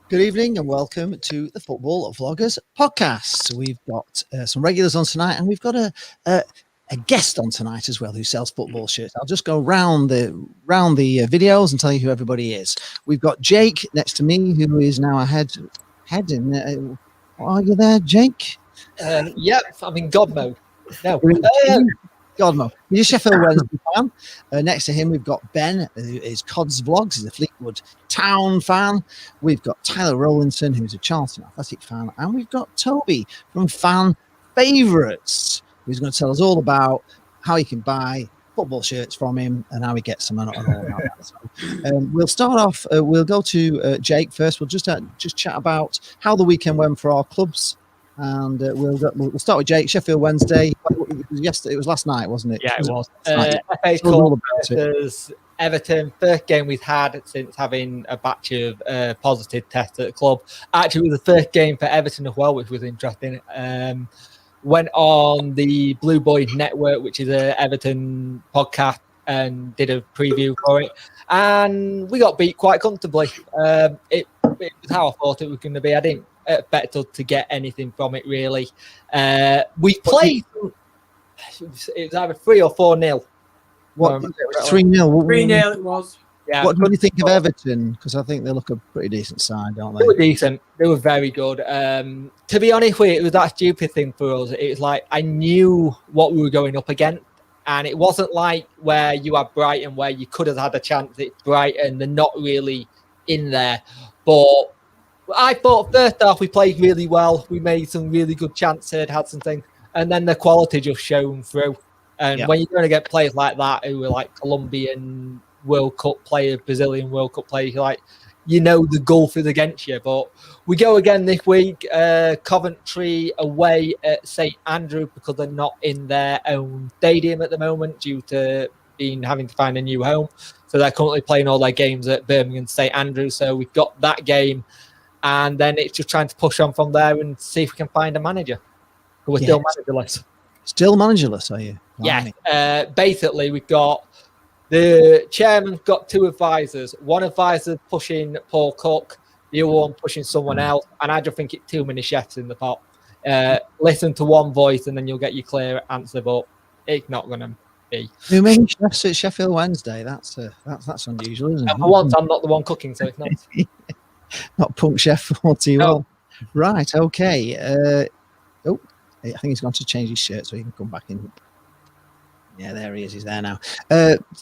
Good evening and welcome to the Football Vloggers podcast. We've got some regulars on tonight, and we've got a guest on tonight as well who sells football shirts. I'll just go round the videos and tell you who everybody is. We've got Jake next to me, who is now a head in. Are you there, Jake? Yep, I'm in God mode. No. God mode. He's a Sheffield Wednesday fan. Next to him, we've got Ben, who is Cod's Vlogs. He's a Fleetwood Town fan. We've got Tyler Rowlinson, who's a Charlton Athletic fan. And we've got Toby from Fan Favourites, who's going to tell us all about how you can buy football shirts from him and how he gets them and all that. So, we'll start off. We'll go to Jake first. We'll just chat about how the weekend went for our clubs. And we'll start with Jake. Sheffield Wednesday. It was last night, wasn't it? Yeah, it was. FA Cup versus Everton. First game we've had since having a batch of positive tests at the club. Actually, it was the first game for Everton as well, which was interesting. Went on the Blue Boy Network, which is an Everton podcast, and did a preview for it. And we got beat quite comfortably. It was how I thought it was going to be. I didn't expect us to get anything from it, really. We played. It was either 3 or 4-0. What? 3-0. 3-0 it was. Yeah. What do you think of Everton? Because I think they look a pretty decent side, don't they? They were decent. They were very good. To be honest with you, it was that stupid thing for us. It was like I knew what we were going up against. And it wasn't like where you had Brighton, where you could have had a chance. It's Brighton. They're not really in there. But I thought first half we played really well. We made some really good chances, had some things. And then the quality just shone through. And when you're going to get players like that, who were like Colombian World Cup players, Brazilian World Cup players, like, you know the gulf is against you. But we go again this week, Coventry away at St Andrew, because they're not in their own stadium at the moment due to having to find a new home. So they're currently playing all their games at Birmingham St Andrew. So we've got that game. And then it's just trying to push on from there and see if we can find a manager. We're still managerless. Still managerless, are you? Yeah. Basically, we've got the chairman's got 2 advisors. One advisor pushing Paul Cook, the other one pushing someone else. And I just think it's too many chefs in the pot. Listen to one voice and then you'll get your clear answer, but it's not going to be. Too many chefs at Sheffield Wednesday. That's unusual, isn't it? And for once, I'm not the one cooking, so it's not. Not Punk Chef 40. No. Right, okay. I think he's gone to change his shirt so he can come back in. Yeah, there he is. He's there now.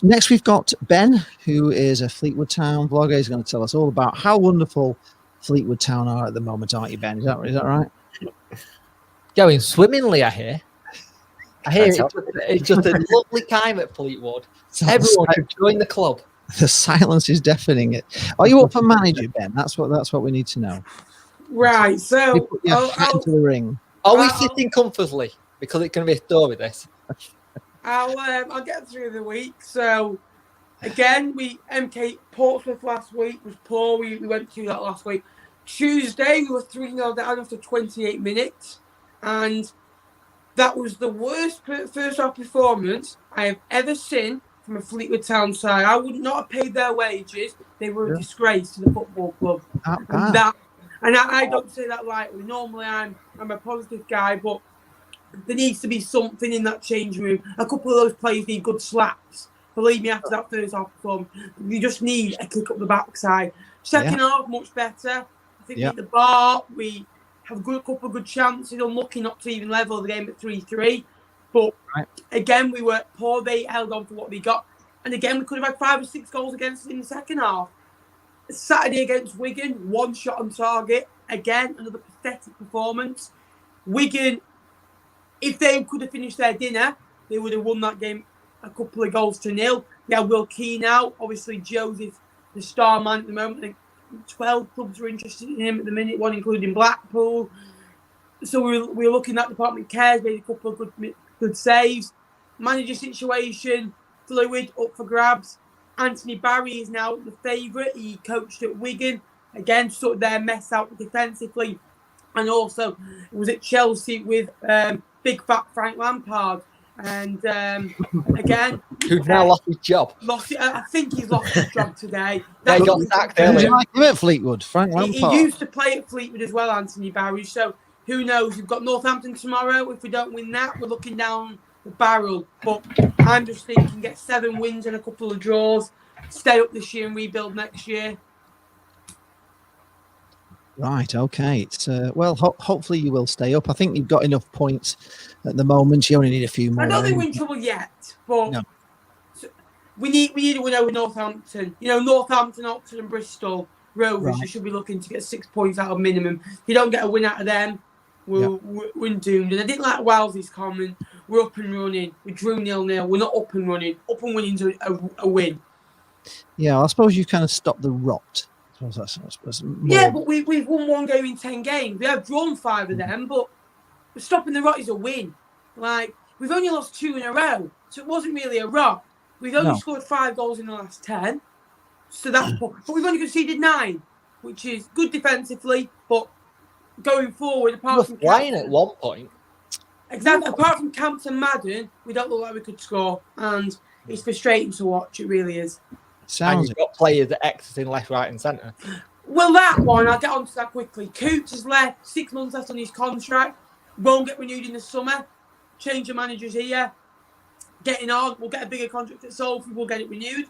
Next, we've got Ben, who is a Fleetwood Town vlogger. He's going to tell us all about how wonderful Fleetwood Town are at the moment, aren't you, Ben? Is that right? Going swimmingly, I hear. It's just a lovely time at Fleetwood. Everyone should join the club. The silence is deafening it. Are you up for manager, Ben? That's what we need to know. Right, so I'll into the ring. Are we sitting comfortably? Because it's going to be a story, this. I'll get through the week. So again, we MK Portsmouth last week was poor. We went through that last week. Tuesday we were 3-0 down after 28 minutes, and that was the worst first half performance I have ever seen from a Fleetwood Town side. I would not have paid their wages. They were a disgrace to the football club. And I don't say that lightly. Normally, I'm a positive guy, but there needs to be something in that change room. A couple of those players need good slaps. Believe me, after that first half performance, you just need a kick up the backside. Second half, much better. I think we hit the bar. We have a couple of good chances. Unlucky not to even level the game at 3-3. But again, we were poor. They held on for what they got. And again, we could have had 5 or 6 goals against us in the second half. Saturday against Wigan, 1 shot on target. Again, another pathetic performance. Wigan, if they could have finished their dinner, they would have won that game a couple of goals to 0. Yeah, Will Keane out. Obviously, Joseph, the star man at the moment. I think 12 clubs are interested in him at the minute, one including Blackpool. So we're looking at Department Cares, made a couple of good saves. Manager situation, fluid, up for grabs. Anthony Barry is now the favourite. He coached at Wigan. Again, sorted their mess out defensively. And also was at Chelsea with big fat Frank Lampard. And again, who's now lost his job. I think he's lost his job today. They got sacked Who do earlier. you like him at Fleetwood? Frank He Lampard. used to play at Fleetwood as well, Anthony Barry. So who knows? We've got Northampton tomorrow. If we don't win that, we're looking down the barrel. But I'm just thinking, get 7 wins and a couple of draws, stay up this year and rebuild next year. Right, okay. It's well, hopefully you will stay up. I think you've got enough points at the moment. You only need a few more. I don't think we're in trouble yet, but no. we need to win over Northampton. You know, Northampton, Oxford, and Bristol Rovers. Right. You should be looking to get 6 points out of minimum. If you don't get a win out of them, we're doomed. And I didn't like Wellesley's comment. We're up and running. We drew 0-0. We're not up and running. Up and winning's a win. Yeah, I suppose you kind of stopped the rot. I suppose Yeah, but we've won 1 game in 10 games. We have drawn 5 of them, but stopping the rot is a win. Like, we've only lost 2 in a row, so it wasn't really a rot. We've only scored 5 goals in the last 10, so that's poor. But we've only conceded 9, which is good defensively, but going forward, apart from flying at one point. Exactly. Apart from Camps and Madden, we don't look like we could score, and it's frustrating to watch. It really is. And you've got players that exiting left, right, and centre. Well, that one, I'll get onto that quickly. Coots has left, 6 months left on his contract. Won't get renewed in the summer. Change of managers here. Getting on. We'll get a bigger contract at Salford. We'll get it renewed.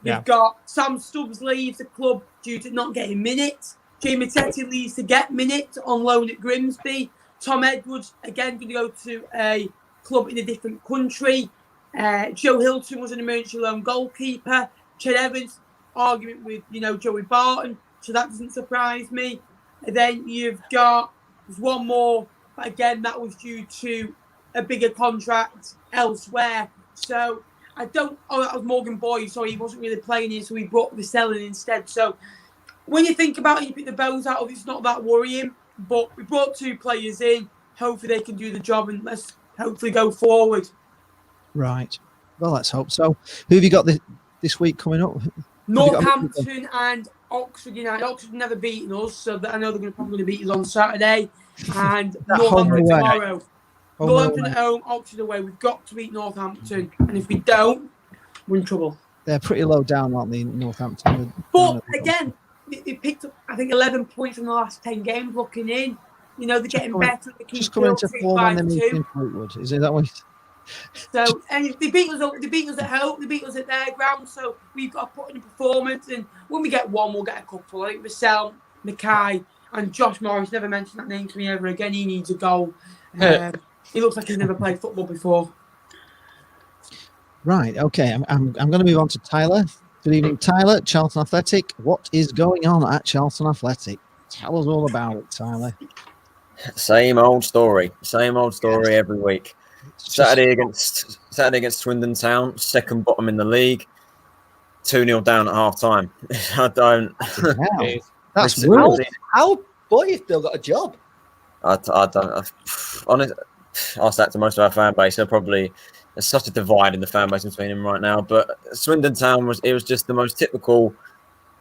We've got Sam Stubbs leaves the club due to not getting minutes. Jamie Tetti leaves to get minutes on loan at Grimsby. Tom Edwards, again, going to go to a club in a different country. Joe Hilton was an emergency loan goalkeeper. Ched Evans, argument with, Joey Barton. So that doesn't surprise me. And then you've got, there's one more. But again, that was due to a bigger contract elsewhere. So that was Morgan Boyd. So he wasn't really playing here. So he brought Vassell in instead. So when you think about it, you pick the bones out of it, it's not that worrying. But we brought 2 players in. Hopefully they can do the job and let's hopefully go forward. Right. Well, let's hope so. Who have you got this week coming up? Northampton and Oxford United. Oxford never beaten us, so I know they're probably going to beat us on Saturday. And Northampton tomorrow. Northampton at home, Oxford away. We've got to beat Northampton. And if we don't, we're in trouble. They're pretty low down, aren't they, Northampton? But again, they picked up, I think, 11 points from the last 10 games looking in. They're getting better. They just coming into form when they're meeting Fleetwood. Is it that way? So, and they beat us at home, they beat us at their ground, so we've got to put in a performance, and when we get one, we'll get a couple. I think Vassell, Mackay, and Josh Morris, never mentioned that name to me ever again. He needs a goal. He looks like he's never played football before. Right, okay, I'm going to move on to Tyler. Good evening, Tyler, Charlton Athletic. What is going on at Charlton Athletic? Tell us all about it, Tyler. Same old story every week. Saturday against Swindon Town, second bottom in the league, 2-0 down at half time. I don't. That's how boy still got a job. I don't. Honestly, ask that to most of our fan base. There's such a divide in the fan base between them right now. But Swindon Town was just the most typical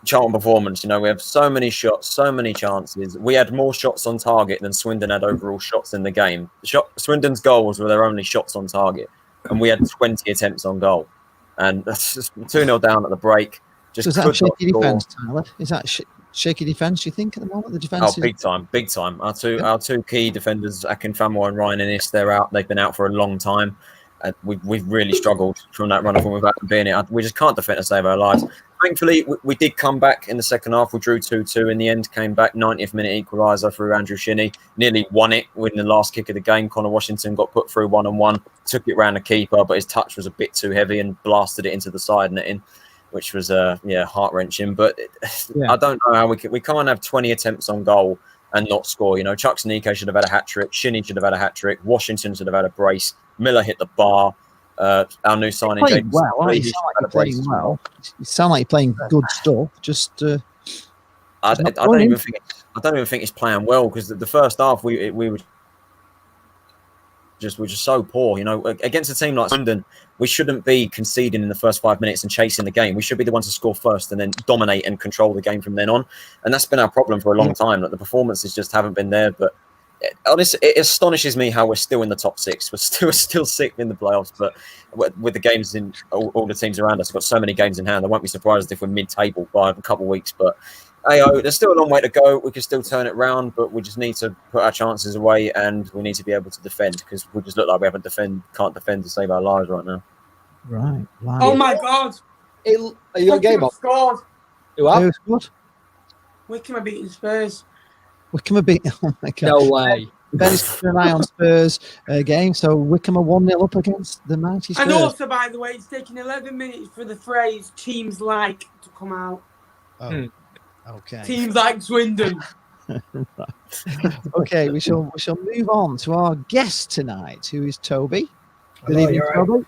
Charlton performance. We have so many shots, so many chances. We had more shots on target than Swindon had overall shots in the game. Swindon's goals were their only shots on target, and we had 20 attempts on goal. And that's just 2-0 down at the break. So is that shaky defence, Tyler? Is that shaky defence, you think, at the moment? The defence? Big time. Our two key defenders, Akinfenwa and Ryan Innes, they're out. They've been out for a long time. We've really struggled from that run off when we've had to be in it. We just can't defend to save our lives. Thankfully, we did come back in the second half. We drew 2-2 in the end, came back, 90th minute equaliser through Andrew Shinney. Nearly won it with the last kick of the game. Connor Washington got put through 1-on-1, took it round the keeper, but his touch was a bit too heavy and blasted it into the side netting, which was heart-wrenching. But I don't know how we can't have 20 attempts on goal and not score. Chuck Sneeko should have had a hat-trick. Shinney should have had a hat-trick. Washington should have had a brace. Miller hit the bar. Our new signing, You sound like you're playing good stuff. Just I don't even think he's playing well, because the first half we were just so poor. Against a team like Swindon, we shouldn't be conceding in the first 5 minutes and chasing the game. We should be the ones to score first and then dominate and control the game from then on. And that's been our problem for a long time. Like, the performances just haven't been there. But honestly, it astonishes me how we're still in the top 6. We're still sick in the playoffs, but with the games in all the teams around us, we've got so many games in hand. I won't be surprised if we're mid-table by a couple of weeks. But there's still a long way to go. We can still turn it around, but we just need to put our chances away, and we need to be able to defend, because we just look like we can't defend to save our lives right now. Right. Oh my God! Are you on game off? Scored. Who are? Who's good? Wickham are beating Spurs. Wickham are beating. Oh my God. No way. Ben's keeping an eye on Spurs game, so Wickham are 1-0 up against the mighty Spurs. And also, by the way, it's taken 11 minutes for the phrase "teams like" to come out. Oh, okay. Teams like Swindon. Okay, we shall move on to our guest tonight, who is Toby. Good Hello, evening, you're Toby.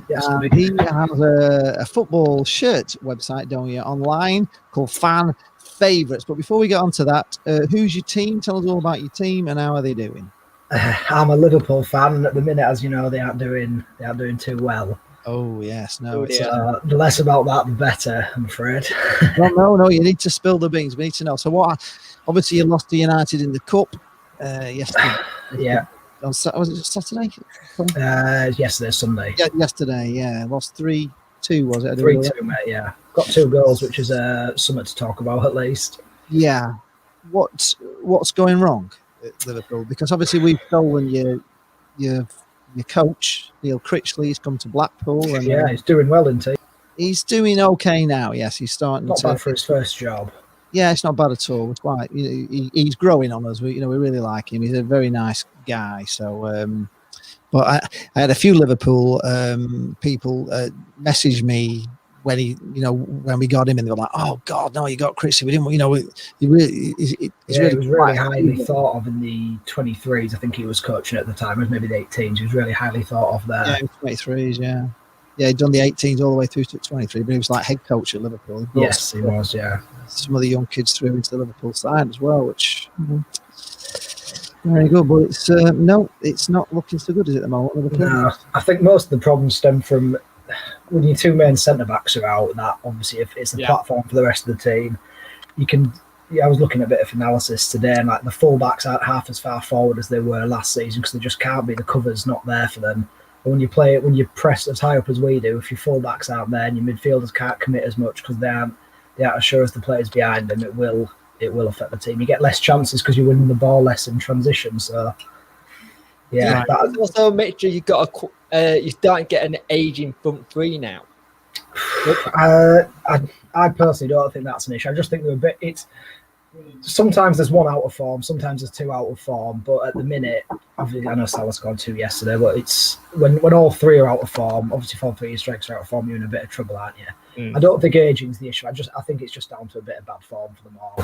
Yes, He has a football shirt website, don't you, online called Fan Favourites. But before we get on to that, who's your team? Tell us all about your team and how are they doing? I'm a Liverpool fan, and at the minute, as you know, they aren't doing too well. Oh yes, no, it's The less about that, the better, I'm afraid. well, no, you need to spill the beans. We need to know. So what? Obviously, you lost to United in the cup yesterday. Yeah. Was it Saturday? Yesterday, Sunday. Yeah, yesterday. Yeah, lost 3-2. Was it? 3-2, mate. Yeah, got 2 goals, which is something to talk about at least. Yeah. What's going wrong at Liverpool? Because obviously we've stolen your coach, Neil Critchley. He's come to Blackpool. And, yeah, he's doing well, isn't he? He's doing okay now. Yes, he's starting Not to. bad for his first job. Yeah, it's not bad at all. It's quite. He's growing on us. We really like him. He's a very nice guy. So, but I had a few Liverpool people message me when when we got him, and they were like, "Oh God, no, you got Chris. We didn't. He was really highly thought of in the 23s. I think he was coaching at the time, or maybe the 18s. He was really highly thought of there. Yeah, 23s. Yeah. Yeah, he'd done the 18s all the way through to 23, but he was like head coach at Liverpool. Yes, he was, yeah. Some of the young kids through into the Liverpool side as well, which very good. But it's it's not looking so good, is it, at the moment? Liverpool? No, I think most of the problems stem from when your 2 main centre-backs are out, that obviously if it's the platform for the rest of the team, you can... Yeah, I was looking at a bit of analysis today, and like the full-backs aren't half as far forward as they were last season because they just can't be. The cover's not there for them. When you press as high up as we do, if your fullbacks aren't there and your midfielders can't commit as much because they aren't as sure as the players behind them, it will affect the team. You get less chances because you're winning the ball less in transition. So, yeah. There's also a mixture. You start getting an aging front three now. I personally don't think that's an issue. I just think sometimes there's 1 out of form, sometimes there's 2 out of form, but at the minute, obviously, I know Salah scored 2 yesterday, but it's when all 3 are out of form, obviously 4 3 strikes are out of form, you're in a bit of trouble, aren't you? I don't think aging's the issue. I think it's just down to a bit of bad form for them all.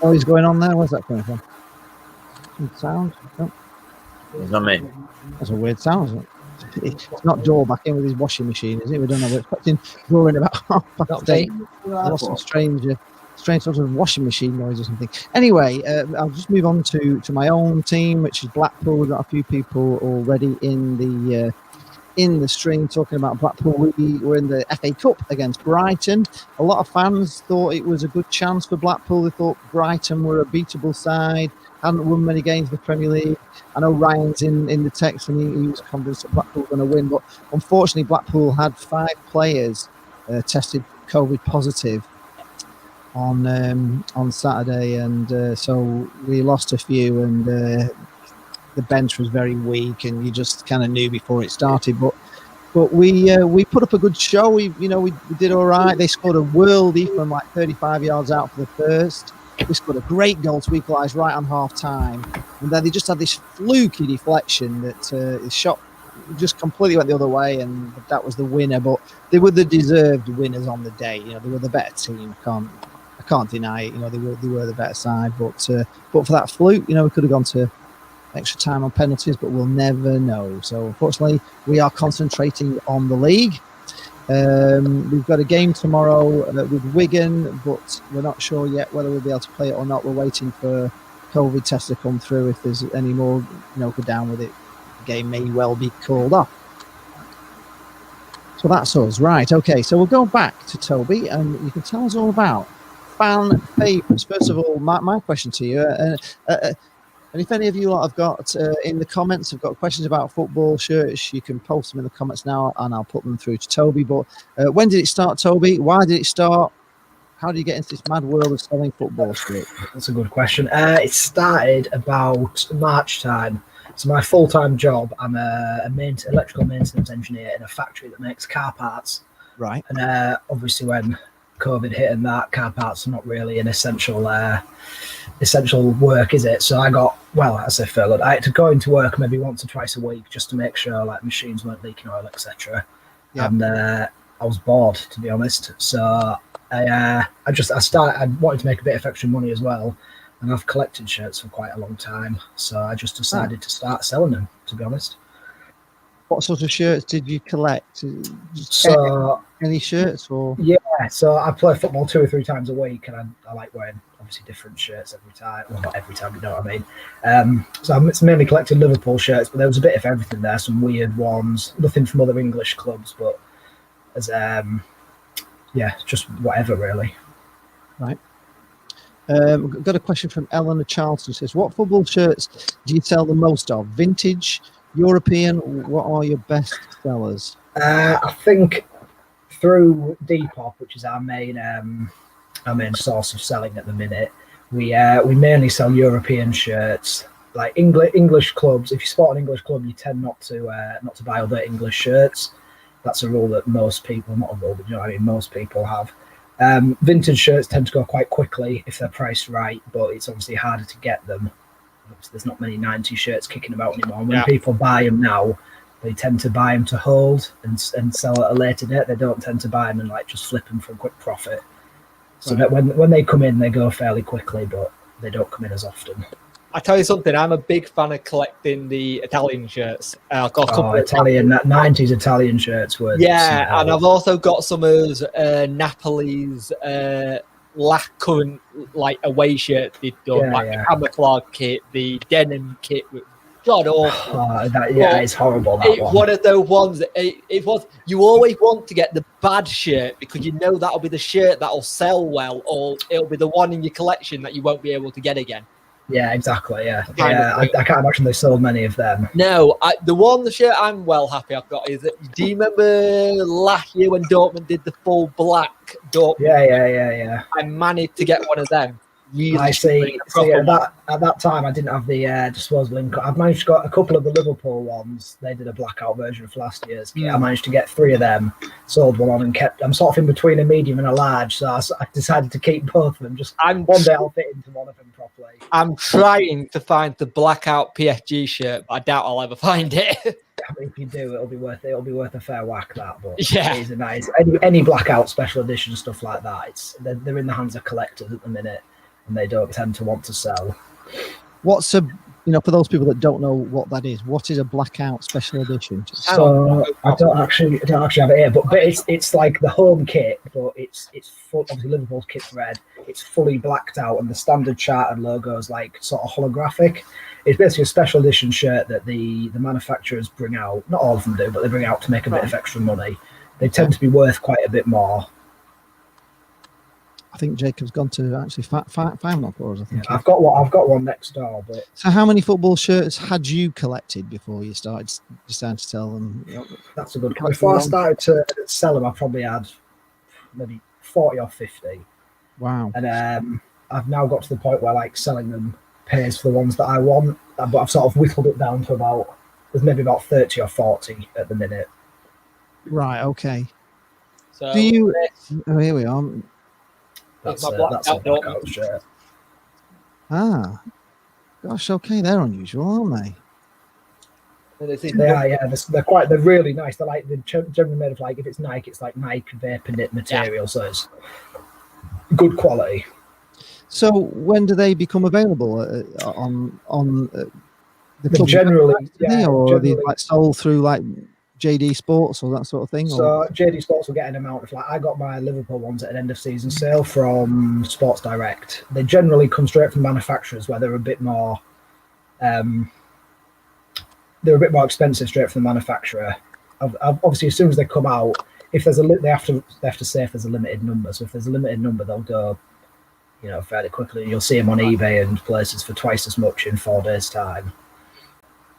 What is going on there? Where's that coming from? Some sound? Oh. It's not me. That's a weird sound, isn't it? It's not Dore back in with his washing machine, is it? We don't know. We're expecting Dore in about 8:30. Lost some strange sort of washing machine noise or something. Anyway, I'll just move on to my own team, which is Blackpool. We've got a few people already in the stream talking about Blackpool. We were in the FA Cup against Brighton. A lot of fans thought it was a good chance for Blackpool. They thought Brighton were a beatable side. Hadn't won many games in the Premier League. I know Ryan's in the text and he was convinced that Blackpool were going to win, but unfortunately Blackpool had 5 players tested COVID positive on Saturday, and so we lost a few, and the bench was very weak, and you just kind of knew before it started. But we put up a good show. We did all right. They scored a worldie from like 35 yards out for the first. We scored a great goal to equalise right on half time, and then they just had this fluky deflection that his shot just completely went the other way, and that was the winner. But they were the deserved winners on the day. They were the better team. I can't deny it. They were the better side. But for that fluke, we could have gone to extra time on penalties, but we'll never know. So unfortunately, we are concentrating on the league. We've got a game tomorrow with Wigan, but we're not sure yet whether we'll be able to play it or not. We're waiting for COVID tests to come through. If there's any more, go down with it, the game may well be called off. So that's us, right? Okay, so we'll go back to Toby, and you can tell us all about fan favourites. First of all, my question to you, and if any of you lot have got in the comments, have got questions about football shirts, you can post them in the comments now, and I'll put them through to Toby. But when did it start, Toby? Why did it start? How did you get into this mad world of selling football shirts? That's a good question. It started about March time. So my full-time job, I'm a electrical maintenance engineer in a factory that makes car parts. Right. And obviously when COVID hit and that, car parts are not really an essential work, is it? So I got, I say furloughed. I had to go into work maybe once or twice a week just to make sure like machines weren't leaking oil, etc. Yeah. And I was bored, to be honest. So I wanted to make a bit of extra money as well. And I've collected shirts for quite a long time. So I just decided to start selling them, to be honest. What sort of shirts did you collect? So any shirts or? Yeah, so I play football 2 or 3 times a week, and I like wearing obviously different shirts every time. Well, not every time, you know what I mean. So I'm mainly collecting Liverpool shirts, but there was a bit of everything there. Some weird ones, nothing from other English clubs, but as just whatever really. Right. Got a question from Eleanor Charlton. Says, what football shirts do you sell the most of? Vintage, European? What are your best sellers? I think through Depop, which is our main source of selling at the minute, we mainly sell European shirts. Like English clubs, if you support an English club, you tend not to buy other English shirts. That's a rule that most people, not a rule, but you know what I mean, most people have. Vintage shirts tend to go quite quickly if they're priced right, but it's obviously harder to get them. There's not many 90 shirts kicking about anymore. And when people buy them now, they tend to buy them to hold and sell at a later date. They don't tend to buy them and like just flip them for a quick profit. So that when they come in, they go fairly quickly, but they don't come in as often. I tell you something, I'm a big fan of collecting the Italian shirts. I've got a couple Italian 90s Italian shirts were. Yeah, and I've also got some of Napoli's last current like away shirt they've done, the camouflage kit, the denim kit. God awful. It's horrible. One of those ones. It was. You always want to get the bad shirt because you know that'll be the shirt that'll sell well, or it'll be the one in your collection that you won't be able to get again. Yeah, exactly. Yeah. I can't imagine they sold many of them. No, the shirt I'm well happy I've got is that. Do you remember last year when Dortmund did the full black Dortmund? Yeah. I managed to get one of them. Really, I see. At that time, I didn't have the disposable income. I've managed to get a couple of the Liverpool ones. They did a blackout version of last year's kit. I managed to get 3 of them, sold one on, and kept. I'm sort of in between a medium and a large, so I decided to keep both of them. One day I'll fit into one of them properly. I'm trying to find the blackout PSG shirt, but I doubt I'll ever find it. I mean, if you do, it'll be worth a fair whack. That, but yeah, it's a nice any blackout special edition stuff like that. They're in the hands of collectors at the minute. And they don't tend to want to sell. What's for those people that don't know what that is, what is a blackout special edition? So I don't actually have it here, but it's like the home kit, but it's full. Obviously Liverpool's kit's red. It's fully blacked out, and the standard chartered logo is like sort of holographic. It's basically a special edition shirt that the manufacturers bring out. Not all of them do, but they bring out to make a bit of extra money. They tend to be worth quite a bit more. I think Jacob's gone to actually find one for us. I think I've got one next door. But so, how many football shirts had you collected before you decided to sell them? That's a good question. Before I started to sell them, I probably had maybe 40 or 50. Wow! And I've now got to the point where like selling them pays for the ones that I want, but I've sort of whittled it down to there's maybe about 30 or 40 at the minute. Right. Okay. So do you? Oh, here we are. That's a blackout shirt. Ah, gosh, okay, they're unusual, aren't they? They are, yeah. They're really nice. They're generally made of like, if it's Nike, it's like Nike vapor knit material, so it's good quality. So when do they become available on the club? Generally, or are they like sold through like JD Sports or that sort of thing? So JD Sports will get an amount of I got my Liverpool ones at an end of season sale from Sports Direct. They generally come straight from manufacturers where they're a bit more expensive straight from the manufacturer. Obviously, as soon as they come out, if there's they have to say if there's a limited number. So if there's a limited number, they'll go fairly quickly. You'll see them on eBay and places for twice as much in 4 days' time.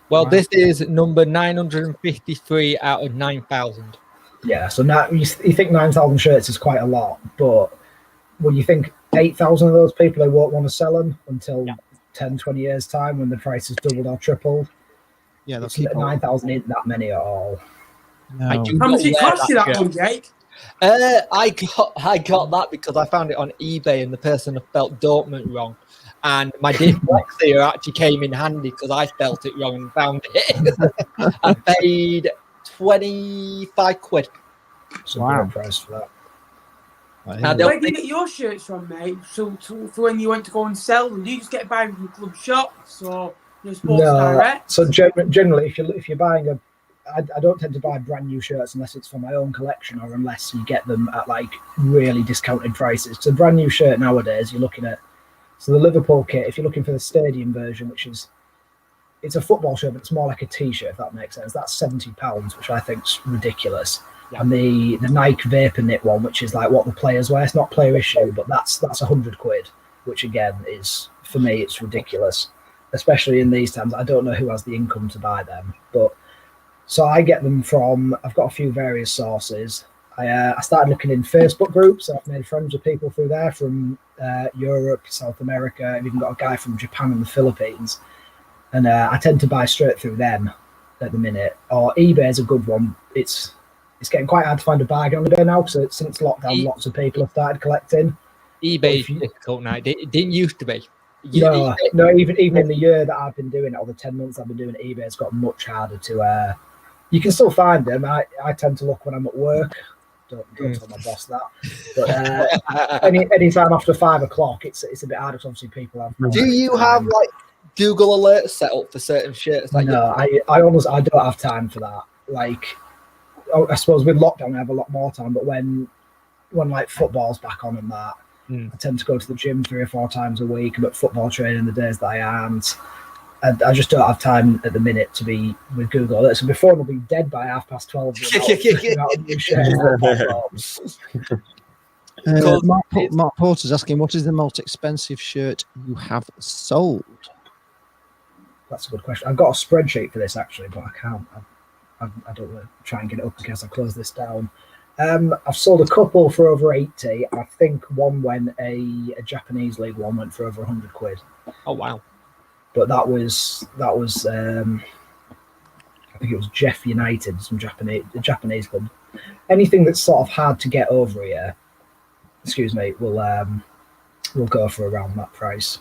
Well, this is number 953 out of 9,000. Yeah, so now you think 9,000 shirts is quite a lot, but when you think 8,000 of those people, they won't want to sell them until 10, 20 years' time when the price has doubled or tripled. Yeah, that's 9,000 isn't that many at all. No. How much it cost you that one, Jake? I got that because I found it on eBay and the person had spelt Dortmund wrong. And my dyslexia actually came in handy because I spelt it wrong and found it. I paid 25 quid. It's a great price for that. Where did you get your shirts from, mate? So for when you went to go and sell them, do you just get buying from club shops or Sports Direct? So generally, if you're buying I don't tend to buy brand new shirts unless it's for my own collection or unless you get them at like really discounted prices. So a brand new shirt nowadays, you're looking at the Liverpool kit. If you're looking for the stadium version, it's a football shirt, but it's more like a t-shirt, if that makes sense. That's £70, which I think's ridiculous. Yeah. And the Nike Vapor Knit one, which is like what the players wear, it's not player issue, but that's 100 quid, which again is, for me, it's ridiculous, especially in these times. I don't know who has the income to buy them, but so I get them from, I've got a few various sources. I started looking in Facebook groups. I've made friends with people through there from Europe, South America. I've even got a guy from Japan and the Philippines. And I tend to buy straight through them at the minute. Or eBay is a good one. It's getting quite hard to find a bargain on eBay now. So since lockdown, lots of people have started collecting. eBay is difficult now. It didn't used to be. No, even in the year that I've been doing it, or the 10 months I've been doing it, eBay's got much harder to... you can still find them. I tend to look when I'm at work. Don't tell my boss that. But any time after 5 o'clock, it's a bit harder because obviously people have... Do you have like Google alerts set up for certain shirts? Like no, I don't have time for that. Like, I suppose with lockdown I have a lot more time, but when like football's back on and that, I tend to go to the gym 3 or 4 times a week. I'm at football training the days that I aren't. I just don't have time at the minute to be with Google alerts. So before they'll be dead by 12:30. Mark Porter's asking, what is the most expensive shirt you have sold? That's a good question. I've got a spreadsheet for this actually, but I can't. I don't want to try and get it up in case I close this down. I've sold a couple for over 80. I think one went a Japanese league one went for over 100 quid. Oh wow! But that was I think it was Jeff United, some Japanese club. Anything that's sort of hard to get over here, will go for around that price.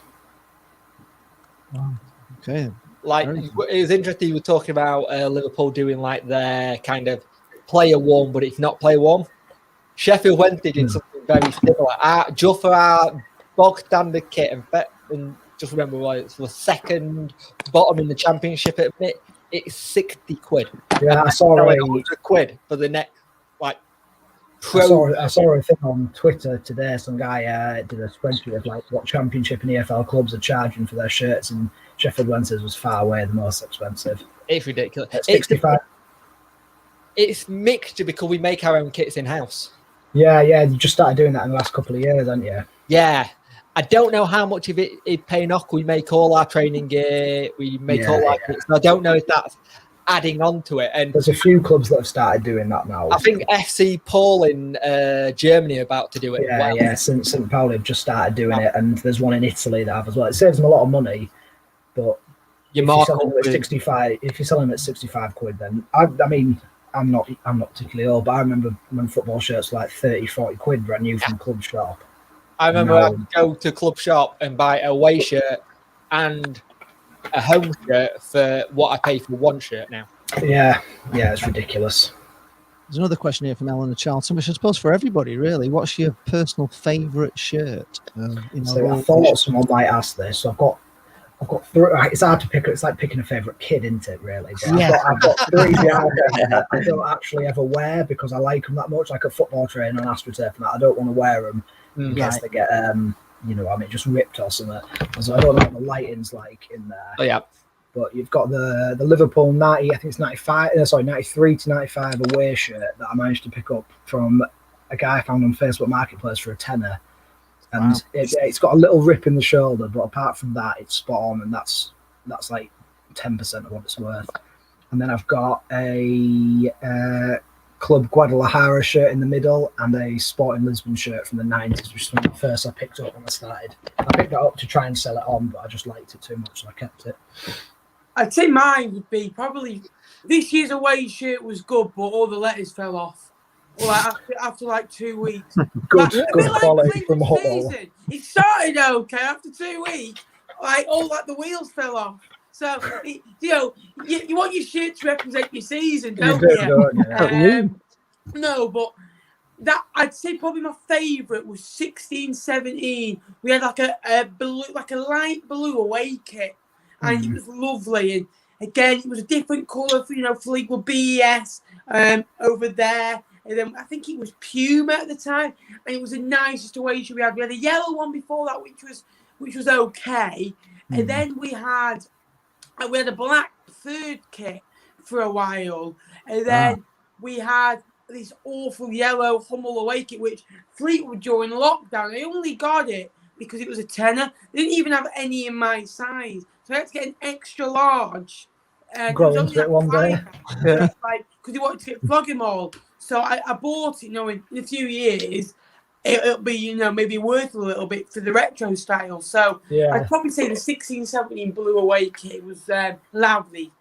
Wow. Okay. Like it was interesting. You were talking about Liverpool doing like their kind of player warm, but it's not player warm. Sheffield Wednesday did something very similar. Just for our bog standard kit and just remember why it's the second bottom in the championship at a minute. It's 60 quid. Yeah, I saw 100 quid for the next like. I saw a thing on Twitter today. Some guy did a spreadsheet of like what championship and EFL clubs are charging for their shirts, and Sheffield Wednesday was far away the most expensive. It's ridiculous. At 65. It's mixture because we make our own kits in house. Yeah, you just started doing that in the last couple of years, haven't you? Yeah. I don't know how much of it is paying off. We make all our training gear. We make all our kits. I don't know if that's adding on to it. And there's a few clubs that have started doing that now. I think FC Paul in Germany are about to do it. Yeah, St. Pauli have just started doing it, and there's one in Italy that have as well. It saves them a lot of money, but if you're selling them at 65 quid, then I mean, I'm not particularly old, but I remember when football shirts were like 30, 40 quid brand new from club shop. I remember I would go to club shop and buy a away shirt and a home shirt for what I pay for one shirt now. Yeah, it's ridiculous. There's another question here from Eleanor Charlton, which I suppose for everybody, really. What's your personal favourite shirt? I thought someone might ask this. So I've got three. It's hard to pick. It's like picking a favourite kid, isn't it? Really. But yeah. I've got 3 that I don't actually ever wear because I like them that much. Like a football trainer on AstroTurf, and that I don't want to wear them in case they get just ripped or something. So I don't know what the lighting's like in there. Oh yeah. But you've got the Liverpool 90, I think it's 93 to 95 away shirt that I managed to pick up from a guy I found on Facebook Marketplace for a tenner. And it's got a little rip in the shoulder, but apart from that, it's spot on, and that's like 10% of what it's worth. And then I've got a Club Guadalajara shirt in the middle and a Sporting Lisbon shirt from the 90s, which is one of the first I picked up when I started. I picked that up to try and sell it on, but I just liked it too much, so I kept it. I'd say mine would be probably this year's away shirt was good, but all the letters fell off. Like after like 2 weeks. Good quality from Hull. It started okay after 2 weeks. Like all like the wheels fell off. So you want your shirt to represent your season, don't you? No, but that I'd say probably my favourite was 16-17. We had like a blue, like a light blue away kit, and it was lovely. And again, it was a different colour for Fleetwood BES over there. And then I think it was Puma at the time, and it was the nicest away shirt we had. We had a yellow one before that, which was okay, and then we had a black third kit for a while, and then we had this awful yellow Hummel away kit, which Fleetwood during lockdown. I only got it because it was a tenner. They didn't even have any in my size, so I had to get an extra large. Grow into it one day, because he wanted to flog him all. So I bought it, in a few years, it'll be, maybe worth a little bit for the retro style. So I'd probably say the 16-17 blue away kit was lovely.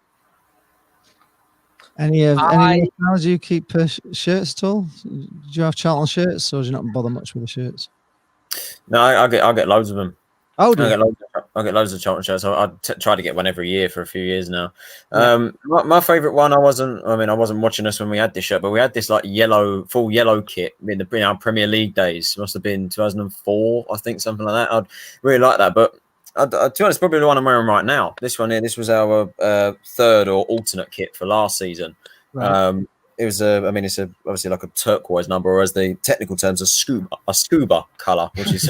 Any do you keep shirts at all? Do you have Charlton shirts, or do you not bother much with the shirts? No, I get loads of them. Oh, I get loads of Charlton shirts. I try to get one every year for a few years now. My favourite one, I wasn't watching us when we had this shirt, but we had this like full yellow kit in our Premier League days. It must have been 2004, I think, something like that. I'd really like that, but to be honest, probably the one I'm wearing right now. This one here, this was our third or alternate kit for last season. Right. It was it's obviously like a turquoise number, or as the technical terms, a scuba color, which is,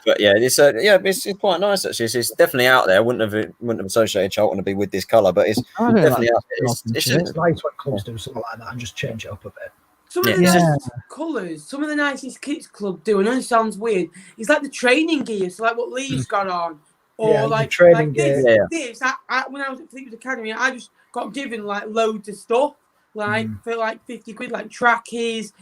but yeah, it's quite nice actually. It's definitely out there. I wouldn't have associated Charlton to be with this color, but it's definitely out there. It's nice when clubs do something like that and just change it up a bit. Some of the nicest colours, some of the nicest kids club do, and it sounds weird. It's like the training gear, so like what Lee's got on, or like training gear. When I was at Fleetwood Academy, I just got given like loads of stuff. For like 50 quid, like trackies,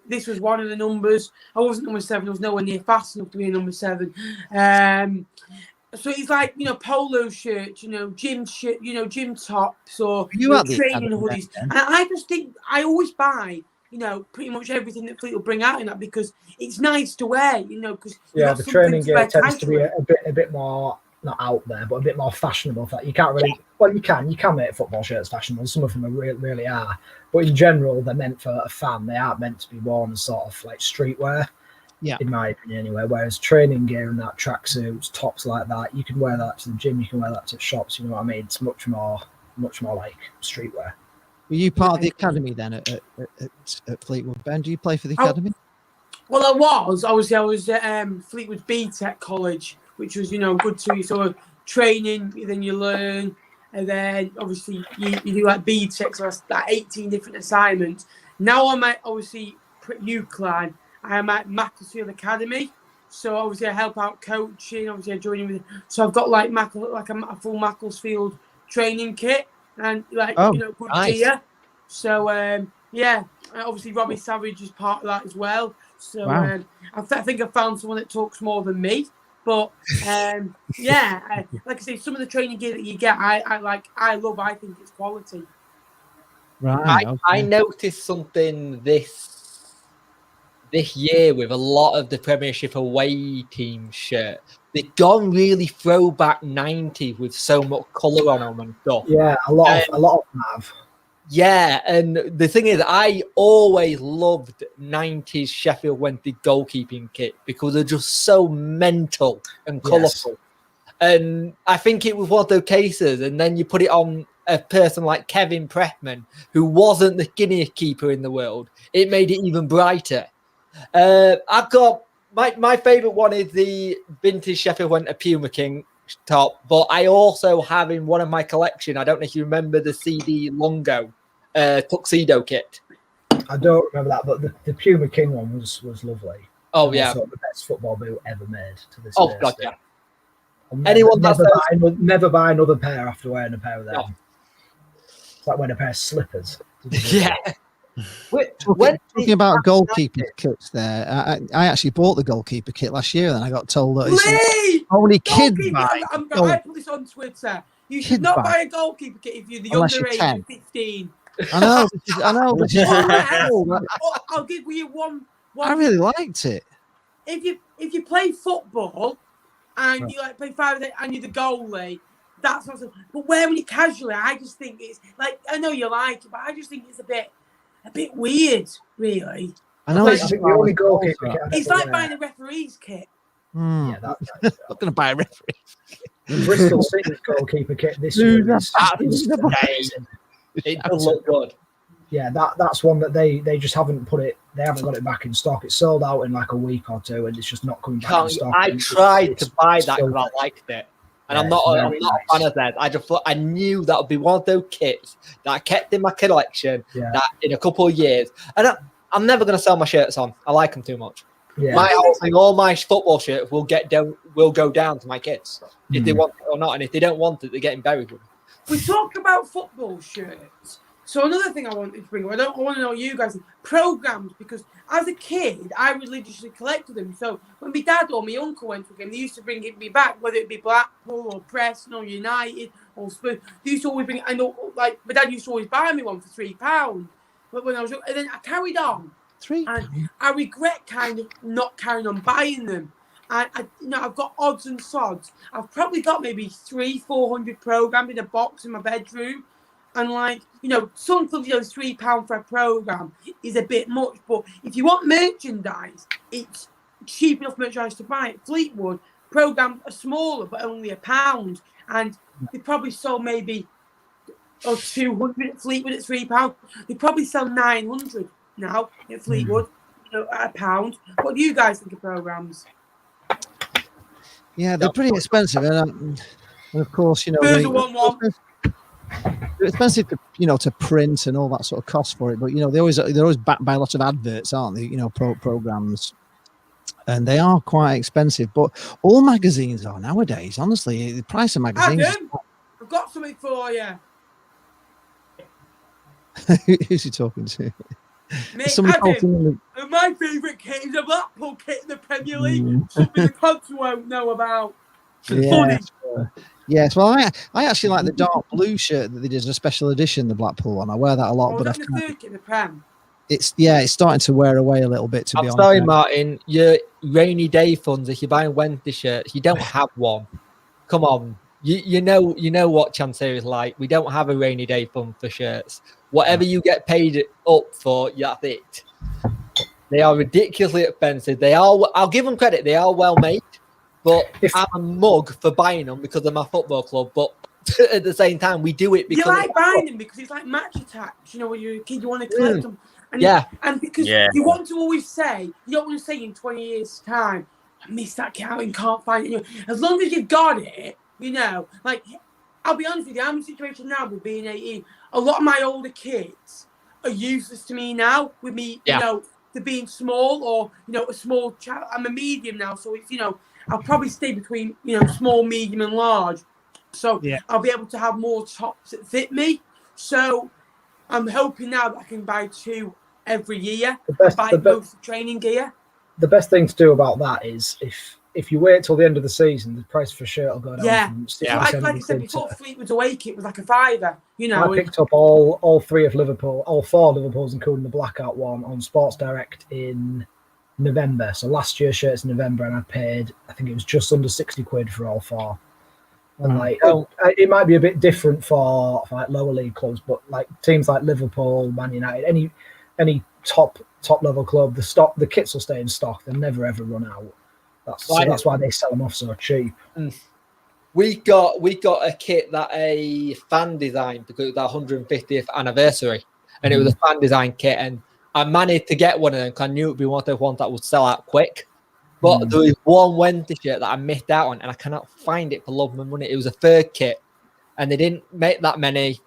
this was one of the numbers. I wasn't number 7, I was nowhere near fast enough to be a number 7. So it's like, polo shirts, gym shirt, gym tops, or training hoodies. And I just think I always buy, pretty much everything that Fleet will bring out in that, because it's nice to wear, because the training gear tends to be a bit more, not out there, but a bit more fashionable. You can't really, you can make football shirts fashionable. Some of them really are, but in general, they're meant for a fan. They aren't meant to be worn as sort of like streetwear, in my opinion, anyway. Whereas training gear and that tracksuits, tops like that, you can wear that to the gym, you can wear that to shops. You know what I mean? It's much more like streetwear. Were you part of the academy then at Fleetwood? Ben, do you play for the academy? Well, I was at Fleetwood BTEC College, which was, good to sort of training, then you learn, and then obviously you do like BTEC, so that's like 18 different assignments. Now I'm at, obviously, Euclid, I am at Macclesfield Academy, so obviously I help out coaching, obviously I join in with, so I've got like a full Macclesfield training kit, and good gear. So, obviously Robbie Savage is part of that as well. So I think I found someone that talks more than me. But like I say, some of the training gear that you get, I love. I think it's quality. Right. I noticed something this year with a lot of the Premiership away team shirt. They've gone really throwback 90s with so much colour on them and stuff. Yeah, a lot of them have. Yeah, and the thing is, I always loved 90s Sheffield Wednesday goalkeeping kit because they're just so mental and colourful. Yes. And I think it was one of those cases, and then you put it on a person like Kevin Pressman, who wasn't the guinea keeper in the world. It made it even brighter. I've got my favourite one is the vintage Sheffield Wednesday Puma King top, but I also have in one of my collection, I don't know if you remember the CD Longo tuxedo kit. I don't remember that, but the Puma King one was lovely. Oh, And yeah. also the best football boot ever made to this Oh, day. God, still. yeah. I'll Anyone that never buy another pair after wearing a pair of them. No. It's like wearing a pair of slippers. Yeah. Talking about goalkeeper kits there, I actually bought the goalkeeper kit last year, and I got told that Lee! only kids Goalkeeper, buy. I put this on Twitter. You should not buy a goalkeeper kit if you're the Unless younger you're age 10. of 15. I know. I know. This is I'll give you one. I really liked it. If you play football and you like play 5 and you're the goalie, that's awesome. But wearing it casually, I just think it's like, I know you like it, but I just think it's a bit weird, really. I know. It's the only goalkeeper kit. It's like buying a referee's kit. Yeah, I'm not going to buy a referee. Bristol City's goalkeeper kit this year is amazing. It does look good. Yeah, that's one that they just haven't put it. They haven't got it back in stock. It sold out in like a week or two, and it's just not coming back in stock. I tried to buy that because I liked it, and I'm not a fan of that. I just thought I knew that would be one of those kits that I kept in my collection that in a couple of years, and I'm never going to sell my shirts on. I like them too much. Yeah. My whole thing, all my football shirts will go down to my kids if they want it or not, and if they don't want it, they're getting buried with them. We talk about football shirts. So another thing I wanted to bring up, I want to know you guys, programs, because as a kid, I religiously collected them. So when my dad or my uncle went to a game, they used to bring me back, whether it be Blackpool or Preston or United or Spurs. They used to always bring, I know, like my dad used to always buy me one for £3. But when I was young, and then I carried on. And I regret kind of not carrying on buying them. And I've got odds and sods. I've probably got maybe 300-400 programs in a box in my bedroom. And some clubs, £3 for a program is a bit much. But if you want merchandise, it's cheap enough merchandise to buy it. Fleetwood programs are smaller, but only £1. And they probably sold maybe 200 at Fleetwood at £3. They probably sell 900 now at Fleetwood at £1. What do you guys think of programs? Yeah, they're pretty expensive, and of course, They're expensive to print and all that sort of cost for it. But they're always backed by a lot of adverts, aren't they? Programs, and they are quite expensive. But all magazines are nowadays. Honestly, the price of magazines. Adam, I've got something for you. Who's he talking to? Mate, Adam, my favourite kit is a Blackpool kit in the Premier League. Something the Cubs won't know about. Yes, well, I actually like the dark blue shirt that they did as a special edition, the Blackpool one. I wear that a lot, but it's starting to wear away a little bit. To be honest, sorry, Martin, your rainy day funds. If you're buying Wednesday shirts, you don't have one. Come on, you know what Chancery is like. We don't have a rainy day fund for shirts. Whatever you get paid up for, that's it. They are ridiculously expensive. I'll give them credit. They are well made. But I'm a mug for buying them because of my football club. But at the same time, we do it because you like buying them because it's like match attacks. When you're a kid, you want to collect them. And and because you want to always say, you don't want to say in 20 years' time, I missed that kit out and can't find it. As long as you've got it, I'll be honest with you, I'm in a situation now with being 18. A lot of my older kids are useless to me now with me, to being small or, a small child. I'm a medium now, so it's, I'll probably stay between, small, medium, and large. So I'll be able to have more tops that fit me. So I'm hoping now that I can buy 2 every year. Buy both the training gear. The best thing to do about that is if you wait till the end of the season, the price for a shirt will go down. Like I said before, Fleetwood's away kit was like a £5. I picked up all 3 of Liverpool, all 4 Liverpools, including the blackout one, on Sports Direct in November. So last year's shirts in November, and I paid, I think it was just under £60 for all 4. And it might be a bit different for like lower league clubs, but like teams like Liverpool, Man United, any top level club, the kits will stay in stock. They'll never ever run out. That's why they sell them off so cheap. We got a kit that a fan designed because it was our 150th anniversary, and it was a fan design kit, and I managed to get one of them because I knew it would be one of the ones that would sell out quick. But there was one Wednesday shirt that I missed out on, and I cannot find it for love of my money. It was a third kit, and they didn't make that many,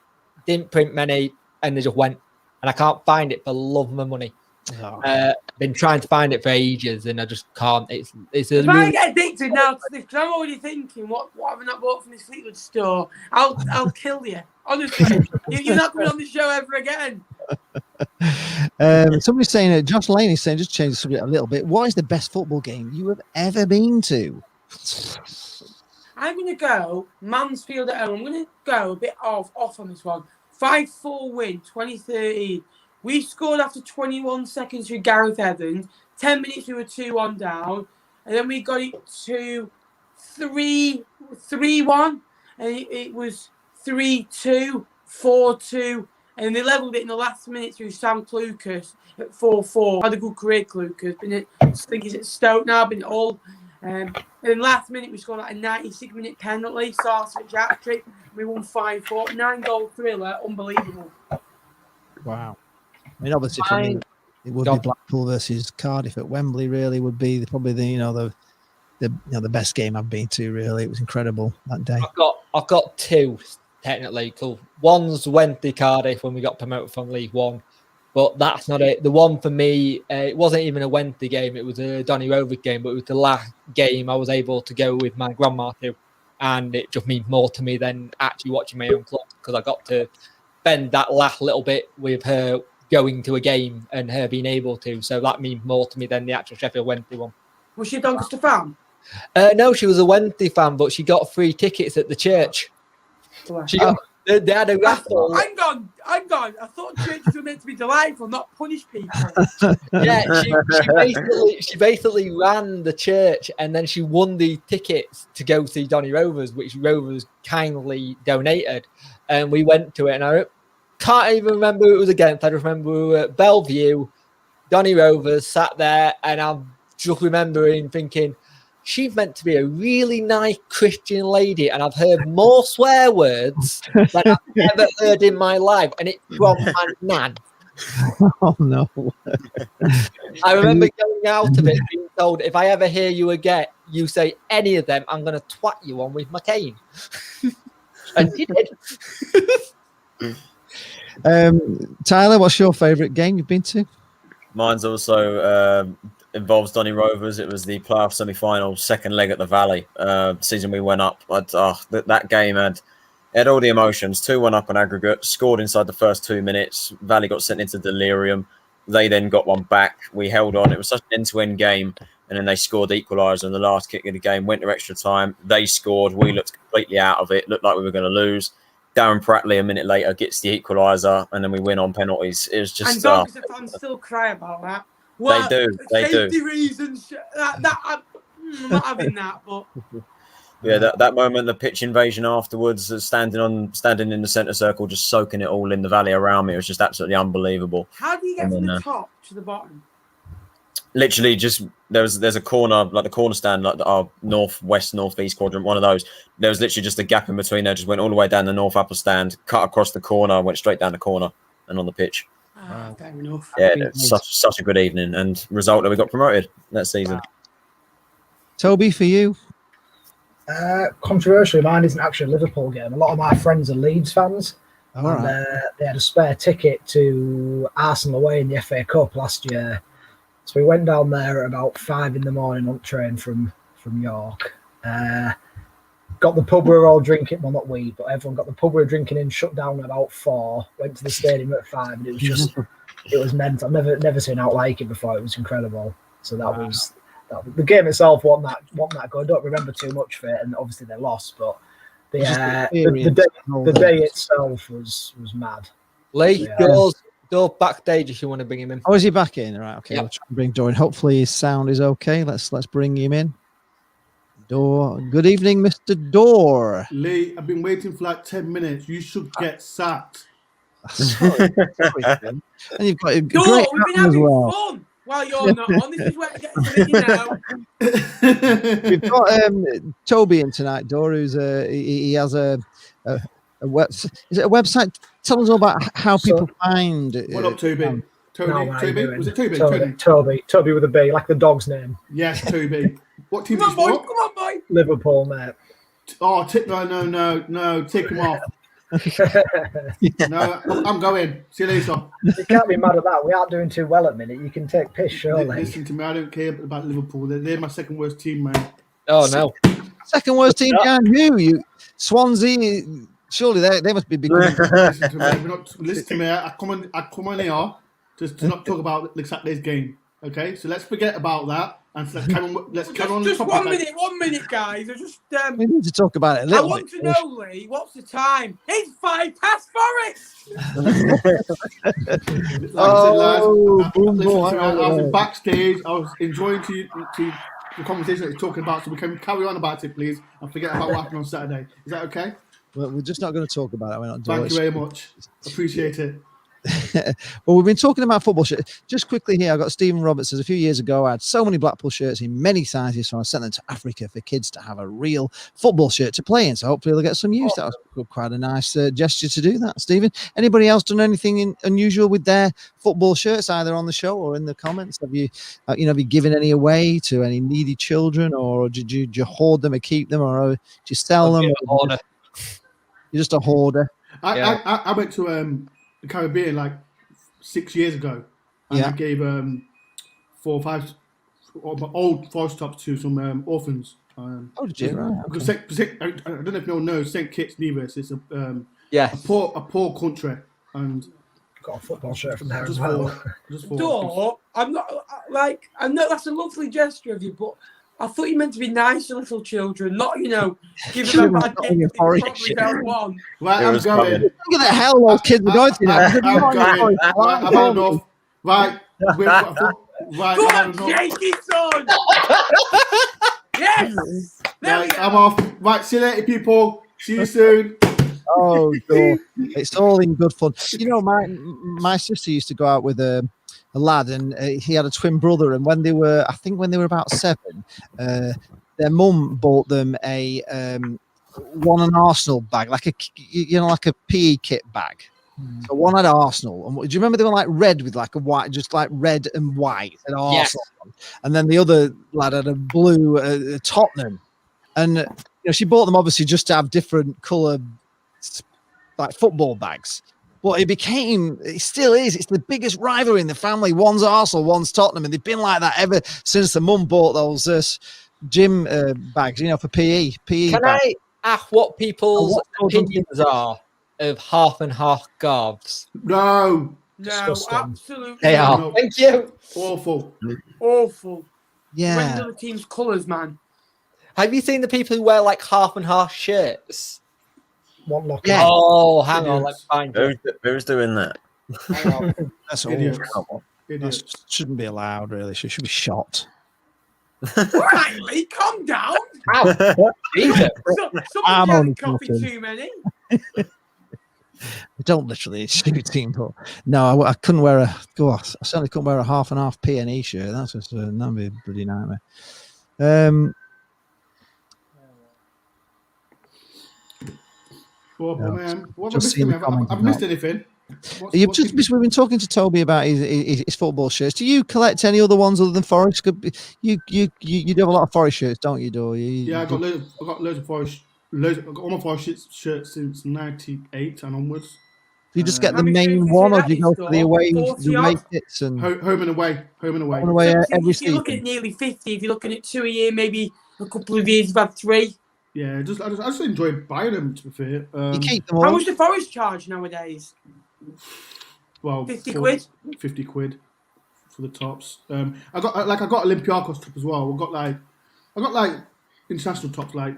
didn't print many, and they just went. And I can't find it for love of my money. Been trying to find it for ages, and I just can't. It's if I get addicted now to this, because I'm already thinking, what have I not bought from this Fleetwood store? I'll kill you. Honestly, you're not coming on the show ever again. Somebody's saying, Josh Lane is saying, just change the subject a little bit. What is the best football game you have ever been to? I'm going to go Mansfield at home. I'm going to go a bit off on this one. 5-4 win, 2013. We scored after 21 seconds through Gareth Evans. 10 minutes, we were 2-1 down. And then we got it to 3-1. And it was 3-2, 4-2. And they levelled it in the last minute through Sam Clucas at 4-4. Had a good career, Clucas. I think he's at Stoke now, been all... and then last minute, we scored like a 96-minute penalty. Sarsfield hat-trick. We won 5-4. 9-goal thriller. Unbelievable. Wow. I mean, obviously, for me, it would be Blackpool versus Cardiff at Wembley. Really, would be probably the best game I've been to. Really, it was incredible that day. I've got two technically. Cool. One's Wednesday Cardiff when we got promoted from League One, but that's not it. The one for me, it wasn't even a Wednesday game. It was a Donny Rovers game, but it was the last game I was able to go with my grandma to, and it just means more to me than actually watching my own club because I got to spend that last little bit with her. Going to a game and her being able to, so that means more to me than the actual Sheffield Wednesday one. Was she a Doncaster fan? No, she was a Wednesday fan, but she got free tickets at the church. They had a raffle. I'm gone. I thought churches were meant to be delightful, not punish people. Yeah, she basically ran the church, and then she won the tickets to go see Donny Rovers, which Rovers kindly donated, and we went to it, and I can't even remember who it was against. I just remember we were at Bellevue, Donny Rovers sat there, and I'm just remembering thinking, she's meant to be a really nice Christian lady, and I've heard more swear words than I've ever heard in my life, and it's from my nan. Oh, no. I remember going out of it being told, if I ever hear you again, you say any of them, I'm going to twat you on with my cane. And he did. Tyler, what's your favourite game you've been to? Mine's also involves Donny Rovers. It was the playoff semi-final, second leg at the Valley. Season we went up. That game had all the emotions. 2-1 up on aggregate. Scored inside the first 2 minutes. Valley got sent into delirium. They then got one back. We held on. It was such an end-to-end game. And then they scored the equaliser on the last kick of the game. Went to extra time. They scored. We looked completely out of it. Looked like we were going to lose. Darren Pratley a minute later gets the equaliser, and then we win on penalties. It was just. And Doncaster fans still cry about that. Well, they do. Safety reasons. I'm not having that, but. Yeah, that moment, the pitch invasion afterwards, standing in the centre circle, just soaking it all in the Valley around me. It was just absolutely unbelievable. How do you get from the top to the bottom? Literally, just there's a corner, like the corner stand, like our northeast quadrant, one of those. There was literally just a gap in between there. Just went all the way down the north upper stand, cut across the corner, went straight down the corner, and on the pitch. Fair enough. Yeah, it's such a good evening, and result that we got promoted that season. Wow. Toby, for you. Controversially, mine isn't actually a Liverpool game. A lot of my friends are Leeds fans. Right. They had a spare ticket to Arsenal away in the FA Cup last year. So we went down there at about 5 a.m. on train from York. Got the pub we were all drinking. Well, not we, but everyone got the pub we were drinking in shut down at about 4. Went to the stadium at 5, and it was just, it was mental. I've never seen out like it before. It was incredible. So that was the game itself. wasn't that good. I don't remember too much of it, and obviously they lost. But the day itself was mad. Lee, Dore backstage if you want to bring him in. Oh, is he back in? Right, okay. Yep. We'll try and bring Dore in. Hopefully his sound is okay. Let's bring him in. Dore. Good evening, Mr. Dore. Lee, I've been waiting for like 10 minutes. You should get sacked. Sorry. And you've got a Dore, great we've been as having well. fun while you're not on. This is where it gets to now. We've got Toby in tonight, Dore, who's he has a is it a website? Tell us all about how people find. What up, Toby? Toby? Was it Toby? Toby with a B, like the dog's name. Yes, Toby. What team Come is on, boy. what? Come on, boy. Liverpool, mate. Oh, no. Take him off. No, I'm going. See you later. You can't be mad at that. We aren't doing too well at the minute. You can take piss, surely. Listen to me. I don't care about Liverpool. They're my second worst team, man. Oh no. Second worst team behind who? You Swansea. Surely they must be big. Listen to me. I come on here just to not talk about the Saturday's game. Okay, so let's forget about that and let's carry on. Just 1 minute, guys. I just We need to talk about it a I little want bit. to know, Lee, what's the time? It's 5 past Forest. Like I said, lads, I was backstage. I was enjoying to the conversation that you're talking about, so we can carry on about it, please, and forget about what happened on Saturday. Is that okay? Well, we're just not going to talk about it. We're not doing Thank you very much. Appreciate it. Well, we've been talking about football shirts. Just quickly here, I got Stephen Roberts. A few years ago, I had so many Blackpool shirts in many sizes, so I sent them to Africa for kids to have a real football shirt to play in. So hopefully they'll get some use. That was quite a nice gesture to do that. Stephen, anybody else done anything unusual with their football shirts, either on the show or in the comments? Have you, have you given any away to any needy children, or did you hoard them or keep them, or do you sell them? Hoarder. You're just a hoarder. I went to the Caribbean like 6 years ago, and I gave 4 or 5 old Forest tops to some orphans. Did you? Right. Because I don't know if no one knows St. Kitts Nevis. It's a poor country, and got a football shirt from there as well. Dore, I'm not like I know that's a lovely gesture of you, but I thought you meant to be nice to little children, not giving them bad gift. You probably don't want. Right, I'm going. Look at the hell those kids are going through now. I've had enough. Right, we've got Go on, Jakey, son. Yes. Right, I'm off. Right, see you later, people. See you soon. Oh, God. It's all in good fun. My sister used to go out with a lad, and he had a twin brother, and when they were about 7, their mum bought them a one an Arsenal bag, like a PE kit bag. So one had Arsenal, and do you remember they were like red with like a white, just like red and white, and Arsenal, and then the other lad had a blue Tottenham, and she bought them obviously just to have different colour like football bags. But it still is. It's the biggest rivalry in the family. One's Arsenal, one's Tottenham, and they've been like that ever since the mum bought those gym bags, for PE. Can I ask what people's opinions are of half and half scarves? No, absolutely. They are. No. Thank you. Awful. Yeah. When the other team's colours, man. Have you seen the people who wear like half and half shirts? One lock. Yeah. Oh, hang on. Let's find it. Who's doing that? Hang on. That's Idiots. That shouldn't be allowed, really. She should be shot. All right, Lee, calm down. Ow. Jesus. I'm Someone only had coffee joking. too many. We don't literally shoot team, but no, I couldn't wear I certainly couldn't wear a half and half P&E shirt. That's just that'd be a bloody nightmare. I've missed anything. We've been talking to Toby about his football shirts. Do you collect any other ones other than Forest? You do have a lot of Forest shirts, don't you, Dore? I got loads of Forest. I've got all my Forest shirts since '98 and onwards. Do you just get the main one, or do you go for the away kits and home and away? Every If season. you're looking at nearly 50, if you're looking at 2 a year, maybe a couple of years you've had 3. Yeah, I just enjoy buying them. To be fair, you keep them all. How much do Forest charge nowadays? Well, 50 quid. 50 quid for the tops. I got Olympiacos top as well. I got like international tops like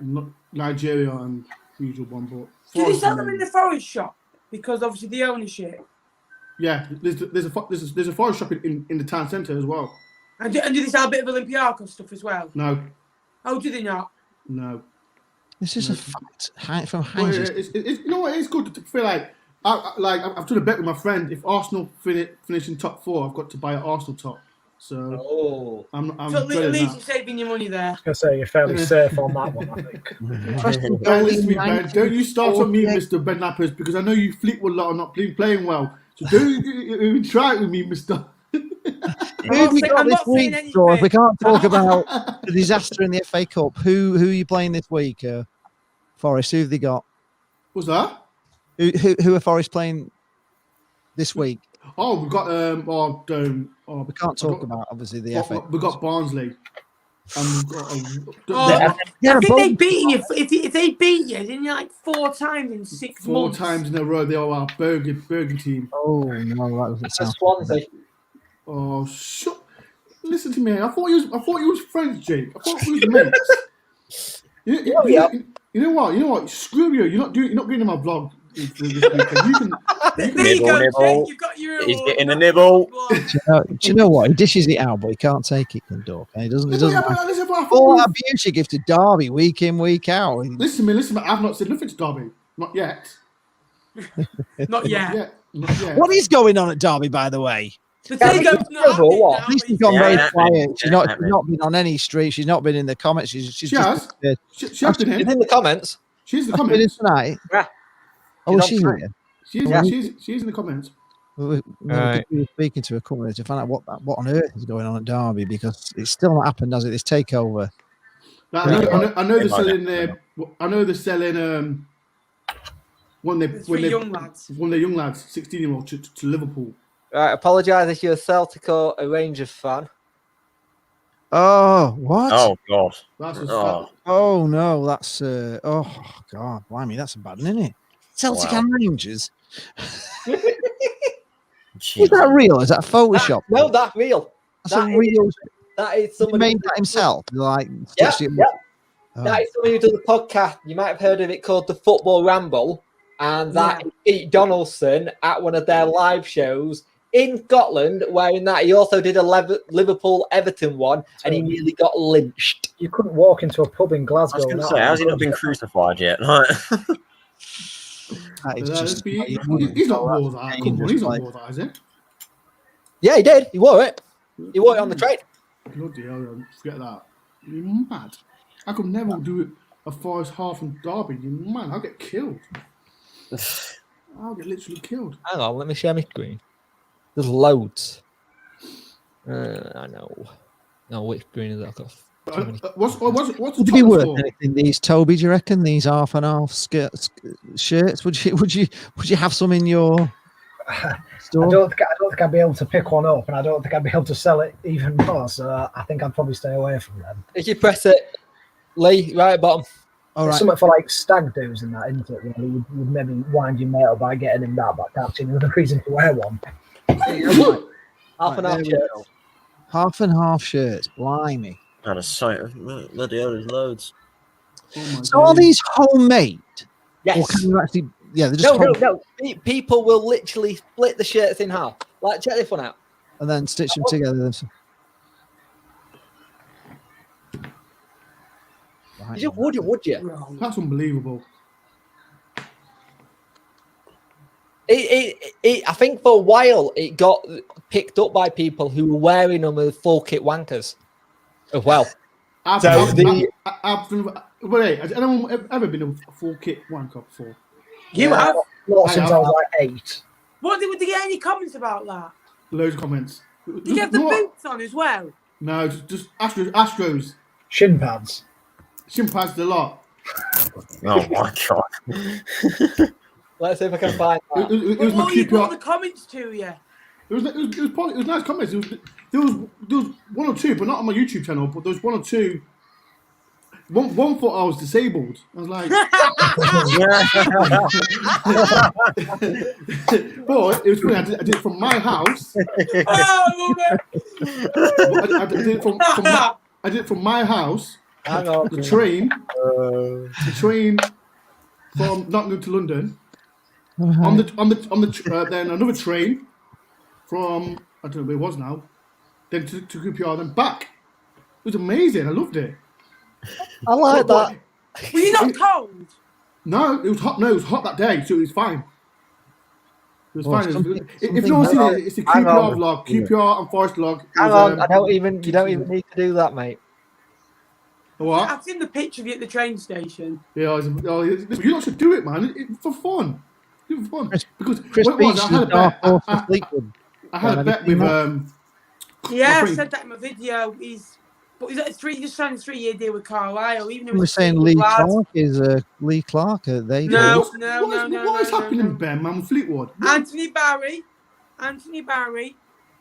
Nigeria and the usual one. But Do they sell them in the Forest shop? Because obviously the ownership. Yeah, there's a Forest shop in the town centre as well. And do they sell a bit of Olympiacos stuff as well? No. Oh, do they not? No. This is a fact from Well, Heinz. it's good to feel like I've done a bet with my friend. If Arsenal finish in top 4, I've got to buy an Arsenal top. So I'm So at dreading least that. you're saving your money there. I was going to say you're fairly safe on that one, I think. Listen to me, Ben. Don't you start on me, Mr. Ben Lappers, because I know you Fleetwood lot are not playing well. So don't you try it with me, Mr. Who have we got this week, Dore? If we can't talk about the disaster in the FA Cup, who are you playing this week? Forest, who have they got? What's that? Who are Forest playing this week? Oh, we've got We can't talk about obviously the FA. We've got Barnsley. And we've got I think they beat you. If they beat you, didn't you like 4 times in 6 months? 4 times in a row. They are our Bergen team. Oh no, that doesn't sound. Swansea. Oh, shut! Listen to me. I thought you was friends, Jake. I thought we was mates. You know what? Screw you. You're not going to my vlog this weekend. There you go, Jake. You got your. He's getting a nibble. Do you know what? He dishes it out, but he can't take it from Dore. He doesn't. All that abuse you give to Derby week in, week out. Listen to me. I've not said nothing to Derby. Not yet. Not yet. What is going on at Derby, by the way? The takeover's not happening now. She's gone very quiet. She's not been on any street. She's not been in the comments. She's She has been She's in the comments. She's in the been in comments. tonight. Yeah. Oh, She's she's on here. She's in the comments. We were speaking to a company to find out what on earth is going on at Derby, because it's still not happened, has it? This takeover. I know they're selling. I know they're selling. When they're young lads, 16-year-old to Liverpool. Right, apologise if you're a Celtic or a Rangers fan. Oh, what? Oh god. Oh no, that's oh god, blimey, that's bad, isn't it? Celtic and Rangers. Is that real? Is that Photoshop? No, that's real. That's a real. That is somebody He made that himself. Like, yeah. Oh. That is somebody who does a podcast. You might have heard of it called the Football Ramble, and that is Pete Donaldson at one of their live shows in Scotland, wearing that. He also did a Liverpool Everton one, and he nearly got lynched. You couldn't walk into a pub in Glasgow. I was going to say, how's he not been crucified yet? He's not wore that. Come on, he's not wore that, is it? Yeah, he did. He wore it. He wore it on the train. Bloody hell, forget that. You're mad. I could never do it a Forest half and Derby. You're mad. I'll get killed. I'll get literally killed. Hang on, let me share my screen. There's loads. I know. No, which screen is that? What's would it be worth anything? These Toby? Do you reckon these half and half shirts? Would you have some in your store? I don't think I'd be able to pick one up, and I don't think I'd be able to sell it even more. So I think I'd probably stay away from them. If you press it, Lee, right at bottom. All right. Something for like stag do's and that, isn't it? You know, you'd maybe wind your mate up by getting him that, but I can't see another reason to wear one. Half and half shirts. Half and half shirts. Blimey. That is so bloody hell, there's loads. So are these homemade? Yes. Or can you actually? Yeah, they're just no. People will literally split the shirts in half. Like, check this one out. And then stitch them together. Right. Would you? That's unbelievable. I think for a while it got picked up by people who were wearing them as full kit wankers as well. Has anyone ever been a full kit wanker before? You have? Not since I was like 8. What did you get any comments about that? Loads of comments. Did you have the boots on as well? No, just Astros. Shin pads. Shin pads a lot. Oh my god. Let's see if I can find that. It was What my you got QPR. the comments to you? It was nice comments. There was one or two, but not on my YouTube channel. But there was one or two. One thought I was disabled. I was like, but it was funny. I did it from my house. I did it from my house. Hang on. The train from Nottingham to London. On the then another train from, I don't know where it was now, then to QPR, then back. It was amazing. I loved it. I like that. Were you not cold? No, it was hot. No, it was hot that day, so it was fine. It was fine. If no one's seen it, it's a QPR vlog, QPR and Forest vlog. Hang on, you don't even need to do that, mate. What? I've seen the picture of you at the train station. Yeah, you lot should do it, man. For fun. Do it for fun. Because Chris what it was, I had a bet with Yeah, I said that in my video. But he's at just signed a 3-year deal with Carlisle. Even though We're he's saying Lee Clark is Lee Clark. They What is happening, Ben, man, with Fleetwood? Anthony Barry,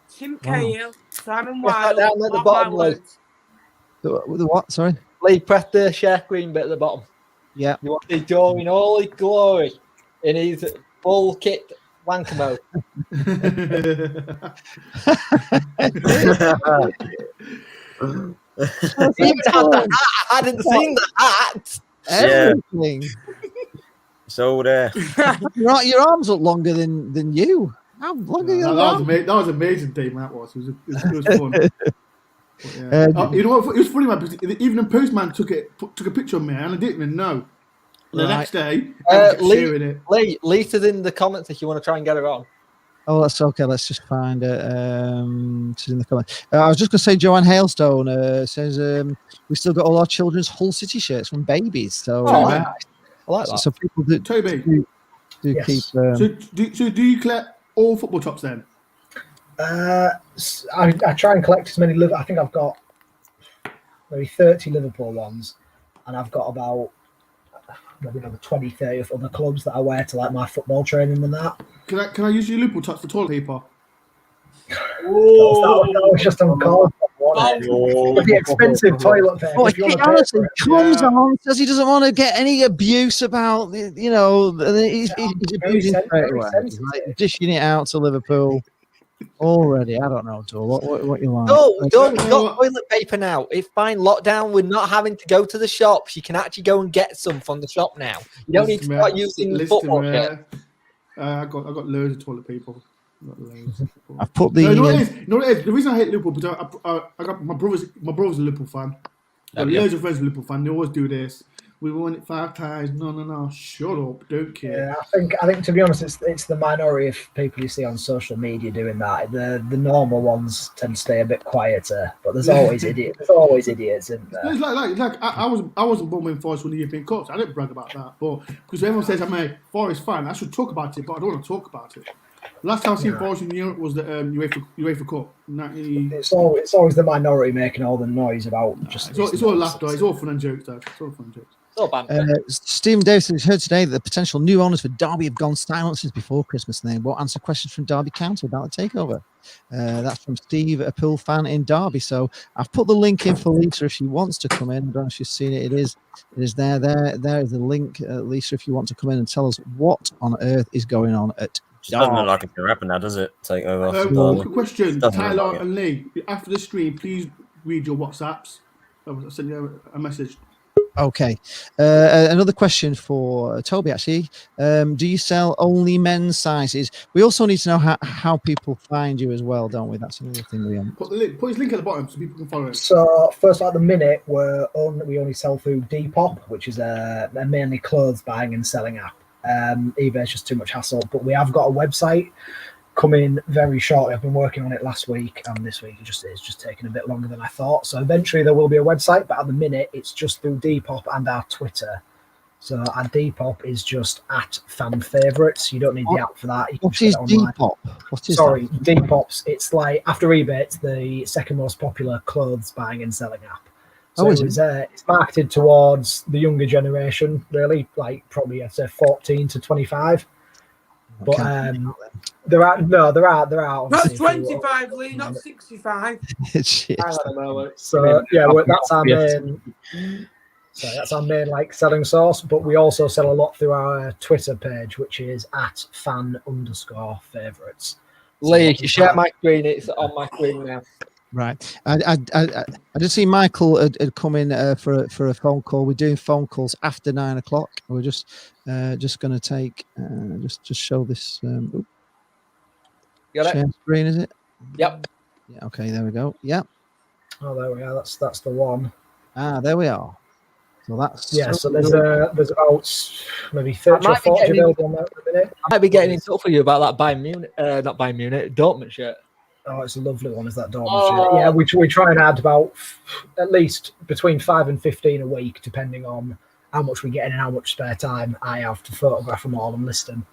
Tim Cahill, Simon Press that Wilde. down at the bottom, Lee. The what? Sorry. Lee, press the share screen bit at the bottom. Yeah. You want to see Dore in all his glory in his full kit wanker mode. He even had the hat. I hadn't seen the hat. Everything. So there. Your arms look longer than you. How long are your arms? That was amazing, Dave. That was. It was fun. But, yeah. You know what? It was funny, man. Because the Evening Postman took a picture of me, and I didn't even know. The next day, sharing it. Lisa's in the comments if you want to try and get her on. Oh, that's okay. Let's just find it. She's in the comments. I was just going to say, Joanne Hailstone says we still got all our children's Hull City shirts from babies. So I like that. So people do yes. keep. So do you collect all football tops then? I try and collect as many. I think I've got maybe 30 Liverpool ones, and I've got about maybe another 20, 30 of other clubs that I wear to like my football training and that. Can I use your Liverpool tops for toilet paper? That was just on call. The expensive toilet paper. He honestly comes on, says he doesn't want to get any abuse about, he's abusing straight away. He's like dishing it out to Liverpool already. I don't know, Dore. What you like? Don't toilet paper now. It's fine. Lockdown. We're not having to go to the shops. You can actually go and get some from the shop now. You don't need to start using the football kit. I got loads of toilet paper. I've put the. No, it is. The reason I hate Liverpool because I got my brother's a Liverpool fan. Loads of friends are Liverpool fan. They always do this. We won it 5 times. No. Shut up. Don't care. Yeah, I think to be honest, it's the minority of people you see on social media doing that. The normal ones tend to stay a bit quieter, but there's always idiots. There's always idiots in there. It's like I wasn't born when Forest won the European Cups. I didn't brag about that, but because everyone says I'm a Forest fan, I should talk about it, but I don't want to talk about it. Last time I seen Forest in Europe was the UEFA Cup. It's always the minority making all the noise about just. It's all laughter. It's all fun and jokes, though. It's all fun and jokes. Stephen Davis has heard today that the potential new owners for Derby have gone silent since before Christmas, and they won't answer questions from Derby County about the takeover. That's from Steve, a Pool fan in Derby. So I've put the link in for Lisa if she wants to come in. I don't know if she's seen it. It is there. There is the link, Lisa, if you want to come in and tell us what on earth is going on at. It doesn't look like it's going to happen now, does it? Takeover. Quick question, Tyler and Lee. After the stream, please read your WhatsApps. I'll send you a message. Okay. Another question for Toby, actually. Do you sell only men's sizes? We also need to know how people find you as well, don't we? That's another thing we put his link at the bottom so people can follow it. So, first, at the minute, we only sell through Depop, which is a mainly clothes buying and selling app. eBay is just too much hassle, but we have got a website coming very shortly. I've been working on it last week and this week. It's just taking a bit longer than I thought. So eventually there will be a website, but at the minute it's just through Depop and our Twitter. So our Depop is just at fan favourites. You don't need the app for that. What is Depop? Depop's. It's like after eBay, it's the second most popular clothes buying and selling app. So it's marketed towards the younger generation, really, like probably I'd say 14 to 25. But there are. Not 25, Lee, not 65. So yeah, that's our main. So that's our main selling source. But we also sell a lot through our Twitter page, which is at fan_favourites. Lee, you share my screen. It's on my screen now. Right. I did see Michael had come in for a phone call. We're doing phone calls after 9 o'clock. We're just going to take just show this. Got share it? Screen, is it? Yep. Yeah. Okay. There we go. Yep. Oh, there we are. That's the one. There we are. So that's So there's about maybe 30 or 40 available on there at the minute. I might be getting in touch with you about that Bayern Munich, not Bayern Munich, Dortmund shirt. Oh, it's a lovely one, is that Dortmund shirt? Yeah, we try and add about at least between 5 and 15 a week, depending on how much we get in and how much spare time I have to photograph them all and list them.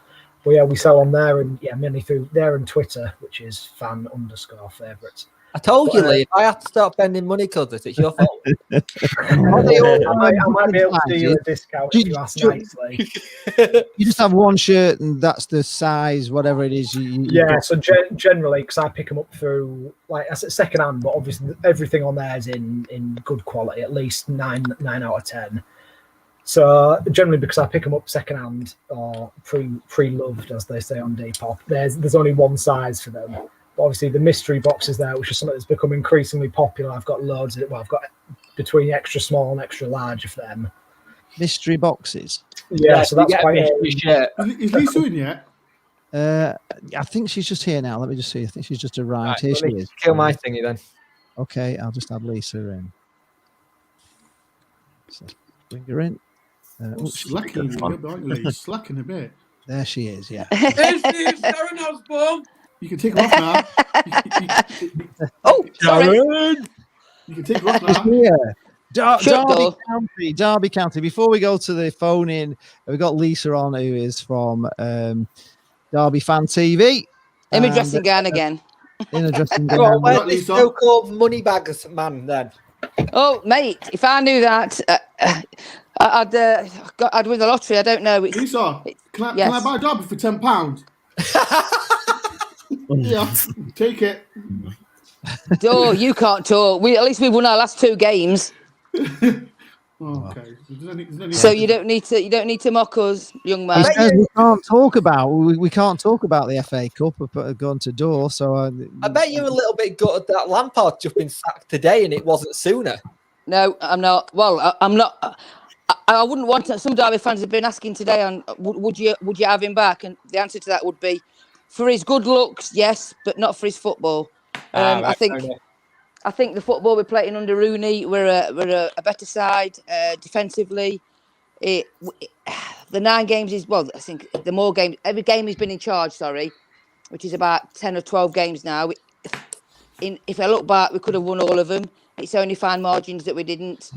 But yeah, we sell on there and mainly through there and Twitter, which is fan_favourites. I told you, Lee, if I have to start spending money because it's your fault. I might be able to do you a discount if you ask nicely. You just have one shirt and that's the size, whatever it is. Yeah, so generally, because I pick them up through, like, I said, second hand, but obviously everything on there is in good quality, at least 9 out of 10. So generally, because I pick them up second hand or pre-loved, as they say on Depop, there's only one size for them. But obviously, the mystery boxes there, which is something that's become increasingly popular. I've got loads of it. Well, I've got between extra small and extra large of them. Mystery boxes. Yeah, so that's quite. Is Lisa in yet? I think she's just here now. Let me just see. I think she's just arrived. Here she is. Kill my thingy then. Okay, I'll just add Lisa in. So bring her in. Slacking a bit. There she is. Yeah. There's Sharon Osborne. You can take her off now. Oh, sorry. You can take her off now. Yeah. Derby County. Before we go to the phone in, we've got Lisa on, who is from Derby Fan TV. In a dressing gown again. In a dressing gown. Where's this so-called moneybags man then? Oh, mate, if I knew that, I'd win the lottery. I don't know. Lisa, can I buy a Derby for £10? Yeah, take it. Dore, you can't talk. At least we won our last 2 games. Okay. So you don't need to mock us, young man. We can't talk about the FA Cup going to Dore. So I bet you're a little bit gutted that Lampard just been sacked today and it wasn't sooner. No, I'm not. Well, I'm not. I wouldn't want to. Some Derby fans have been asking today on would you have him back, and the answer to that would be for his good looks, yes, but not for his football. I think the football we're playing under Rooney, we're a better side defensively. The 9 games is, well, I think the more games, every game he's been in charge, which is about 10 or 12 games now. If I look back, we could have won all of them. It's only fine margins that we didn't.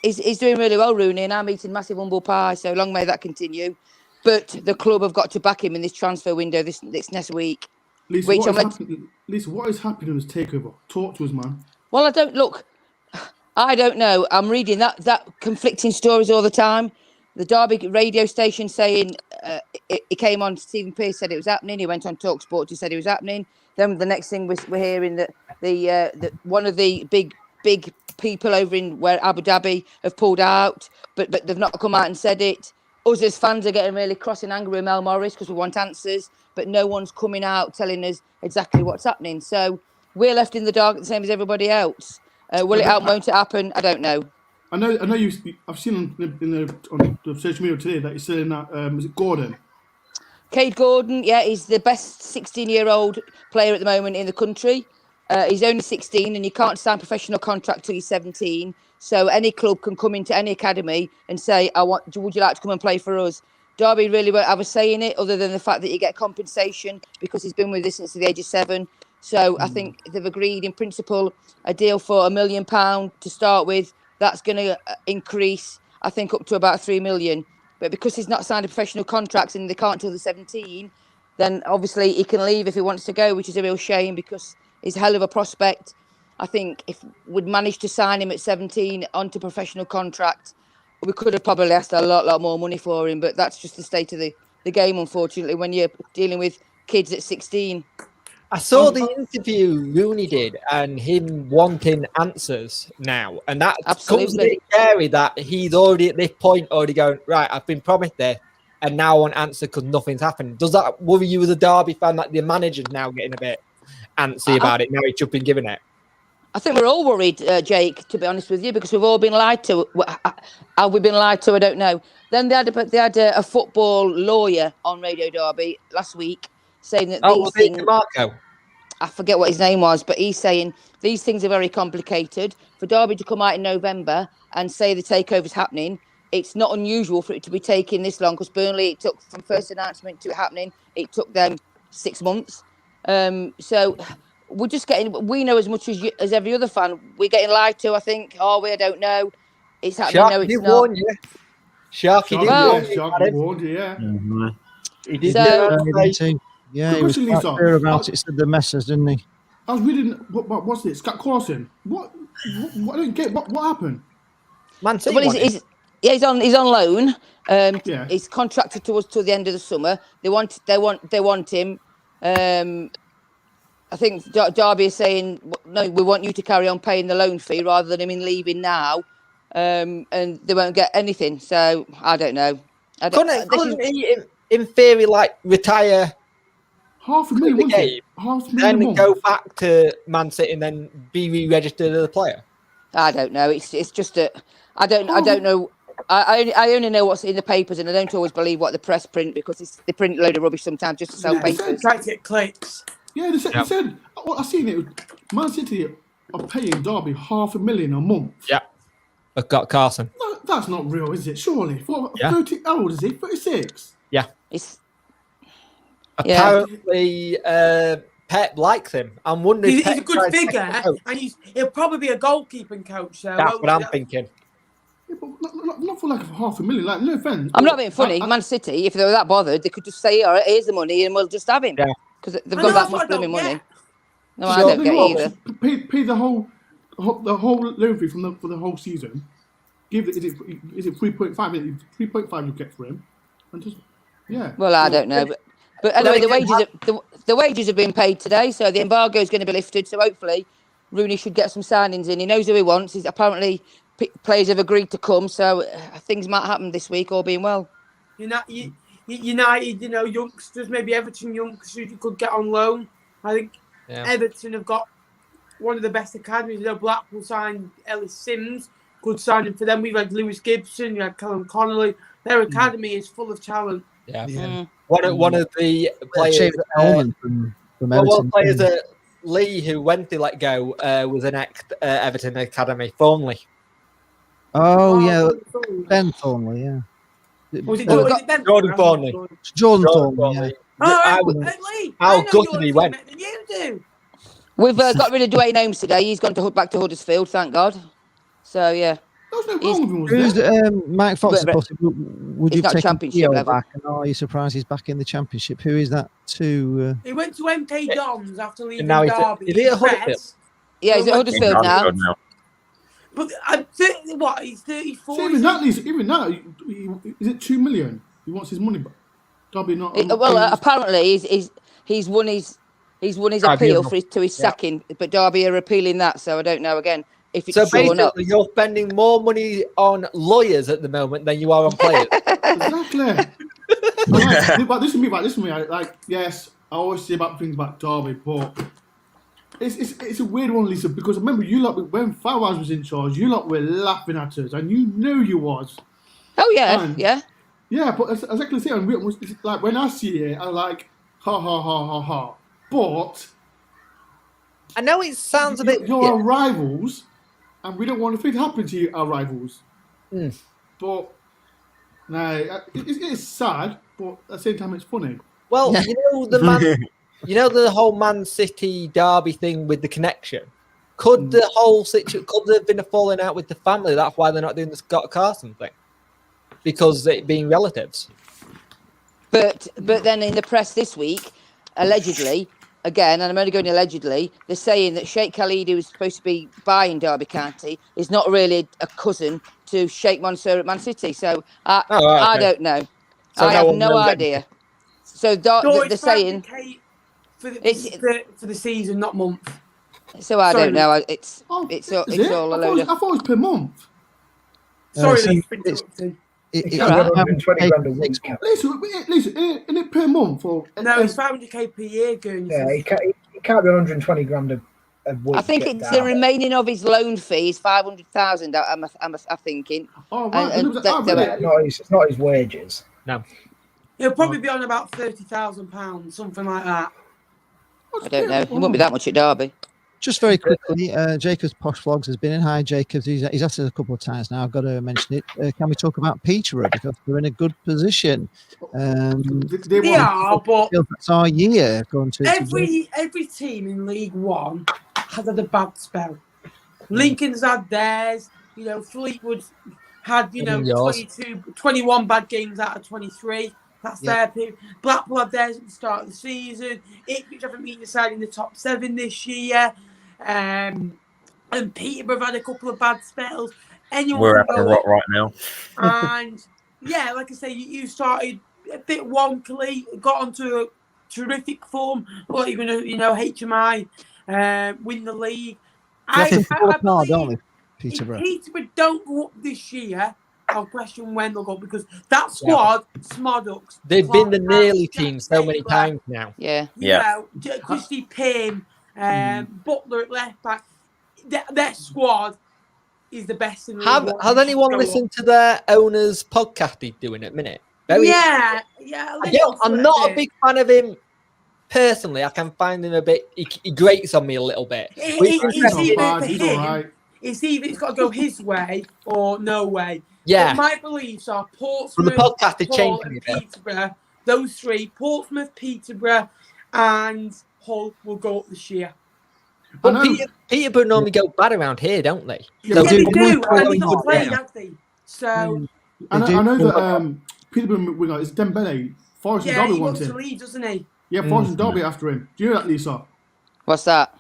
He's doing really well, Rooney, and I'm eating massive humble pie, so long may that continue. But the club have got to back him in this transfer window this next week. Lisa, what is happening with this takeover? Talk to us, man. Well, I don't know. I'm reading that conflicting stories all the time. The Derby radio station saying it came on. Stephen Pearce said it was happening. He went on TalkSport. He said it was happening. Then the next thing we're hearing that the one of the big people over in where Abu Dhabi have pulled out, but they've not come out and said it. Us as fans are getting really cross and angry with Mel Morris because we want answers, but no one's coming out telling us exactly what's happening. So we're left in the dark the same as everybody else. Will it happen? Won't it happen? I don't know. I know. I've seen on the social media today that you're saying that is it Gordon? Cade Gordon, yeah, he's the best 16-year-old player at the moment in the country. He's only 16 and you can't sign a professional contract till you're 17. So any club can come into any academy and say, would you like to come and play for us? Derby really won't have a say in it other than the fact that you get compensation because he's been with us since the age of 7. So I think they've agreed in principle a deal for £1 million to start with. That's going to increase, I think, up to about 3 million. But because he's not signed a professional contract and they can't till the 17, then obviously he can leave if he wants to go, which is a real shame because he's a hell of a prospect. I think if we'd managed to sign him at 17 onto professional contract, we could have probably asked a lot more money for him. But that's just the state of the game, unfortunately, when you're dealing with kids at 16. I saw the interview Rooney did and him wanting answers now. And that's absolutely scary that he's already at this point already going, right, I've been promised this and now I want an answer because nothing's happened. Does that worry you as a Derby fan that the manager's now getting a bit antsy about it? Now he's just been given it. I think we're all worried, Jake, to be honest with you, because we've all been lied to. Have we been lied to? I don't know. Then they had a football lawyer on Radio Derby last week saying that these things... Marco? I forget what his name was, but he's saying these things are very complicated. For Derby to come out in November and say the takeover's happening, it's not unusual for it to be taking this long because Burnley, it took from first announcement to it happening, it took them 6 months. So... we're just we know as much as every other fan. We're getting lied to, I think. I don't know. It's happening. Sharky no, it's did not. Warn you. Sharky warned you, yeah. He did. Yeah, he was quite clear about it. Said the messers, didn't he? I was reading what's this? Scott Clausen. What I didn't get. What happened? Man City. Well, he's on loan. Yeah. He's contracted to us till the end of the summer. They want him. I think Derby is saying, no, we want you to carry on paying the loan fee rather than him leaving now, and they won't get anything. So I don't know. Couldn't he, in theory, like retire $500,000? and then go back to Man City and then be re-registered as a player? I don't know. It's just that I don't know. I only know what's in the papers, and I don't always believe what the press print because they print a load of rubbish sometimes just to sell papers. Try to get clicks. Yeah, they said. I seen it. Man City are paying Derby $500,000 a month. Yeah, I've got Carson. No, that's not real, is it? Surely. Yeah. 30, how old is he? 36. Yeah. Apparently, Pep likes him. I'm wondering. He's a good figure, and he'll probably be a goalkeeping coach. So that's what I'm thinking. Yeah, but not for like $500,000. Like, no offense. I'm not being funny. Man City, if they were that bothered, they could just say, "All right, here's the money, and we'll just have him." Yeah. Because they've got that much blooming money. No, I So don't get either. Pay the whole loan fee for the whole season. Is it 3.5? 3.5 you get for him, and just Well, I don't know, but anyway, the wages have been paid today, so the embargo is going to be lifted. So hopefully, Rooney should get some signings in. He knows who he wants. He's apparently players have agreed to come, so things might happen this week, all being well. United, youngsters, maybe Everton youngsters you could get on loan. I think Everton have got one of the best academies. Blackpool signed Ellis Sims, good signing for them. We've had Lewis Gibson, you had Callum Connolly. Their academy is full of talent. Yeah. One of the players from one of the players at Lee who went to let go was an Everton academy, Thornley. Oh yeah, Ben Thornley, yeah. Was it Jordan Thornley? Jordan Thornley, yeah. How gutted he went. You do. We've got rid of Dwayne Holmes today. He's gone back to Huddersfield, thank God. So yeah. Who's Mike Fox? Would you take championship level back? And are you surprised he's back in the championship? Who is that? He went to MK Dons after leaving now Derby. Is he at Huddersfield? Yeah, he's at Huddersfield now. But he's 34. So even now, is it $2 million? He wants his money back. Derby not. Apparently he's won his appeal to his sacking, but Derby are appealing that. So I don't know again if it's true or not. You're spending more money on lawyers at the moment than you are on players. Exactly. But this is me. Like, yes, I always say about things about Derby, but it's a weird one, Lisa, because remember when Fawaz was in charge, you lot were laughing at us, and you knew you was. Oh yeah. Yeah, but as exactly the same. It's like when I see it, I'm like, ha ha ha ha ha. But I know it sounds a bit. You're our rivals, and we don't want anything to happen to you, our rivals. But no, it's sad, but at the same time, it's funny. Well, the whole Man City Derby thing with the connection. Could the whole situation? Could there have been a falling out with the family? That's why they're not doing the Scott Carson thing, because it being relatives. But then in the press this week, allegedly, again, and I'm only going allegedly, they're saying that Sheikh Khalid, who was supposed to be buying Derby County, is not really a cousin to Sheikh Mansour at Man City. So I don't know. So I have no idea. So they're saying for the season, not month. So I don't know. It's all a load of. I thought it was per month. Sorry, It's 120 grand a week. Listen, isn't it per month? No, it's 500k per year, Goons. Yeah, it can't be 120 grand a week. I think it's the remaining of his loan fee is 500,000. I'm thinking. Oh, right. It's not his wages. No. He'll probably be on about £30,000, something like that. I don't know. It won't be that much at Derby. Just very quickly, Jacob's Posh Vlogs has been in. Hi, Jacobs. He's asked us a couple of times now. I've got to mention it. Can we talk about Peterborough, because they're in a good position? They are, but it's our year going to every team in League One has had a bad spell. Lincoln's had theirs. Fleetwood had 21 bad games out of 23. That's their period. Blackpool had theirs at the start of the season. Ipswich haven't been decided in the top 7 this year. And Peterborough have had a couple of bad spells. We're having a rot right now. And yeah, like I say, you started a bit wonkily, got onto a terrific form. Well, you're going to, HMI win the league. I believe, don't they, Peterborough? If Peterborough don't go up this year, I'll question when they'll go up, because that squad, Smodux, they've been the nearly team so many times now. Yeah. Christy Pym, Butler at left back. Their squad is the best in the league. Has anyone listened to their owner's podcast he's doing at the minute? I'm not a big fan of him personally. I can find him a bit. He grates on me a little bit. It's either it's got to go his way or no way. Yeah. But my beliefs are Portsmouth, the podcast is Hull, changing and Peterborough. Those three, Portsmouth, Peterborough, and Hull, will go up this year. But Peterborough normally go bad around here, don't they? Yeah, they do. And they're not playing, have they? So. I know that Peterborough winger is Dembele. Forest and Derby wants him. To leave, doesn't he? Yeah, Forest and Derby after him. Do you know that, Lisa? What's that?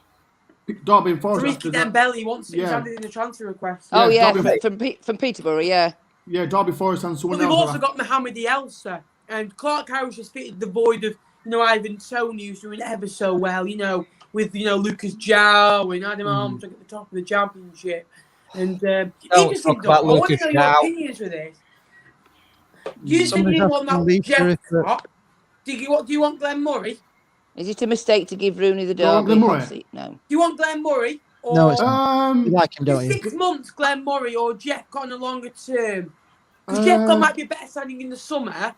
Derby and Forest. Ricky Dembele wants him. He's handed in the transfer request. Oh yeah, from Peterborough, yeah. Yeah, Derby, Forest, and someone else. They've also got Mohamed Elsa, and Clark Harris has fitted the void of Ivan Toney, who's doing ever so well. With Lucas Jow and Adam Armstrong at the top of the championship. And interesting, I want to know your opinions with this. Do you think you want that Jeff Scott? Do you want Glenn Murray? Is it a mistake to give Rooney the Derby? No. Do you want Glenn Murray? Or no, it's not. You like him, don't you? 6 months, Glenn Murray or Jeff got on a longer term? Because Jeff might be a better signing in the summer,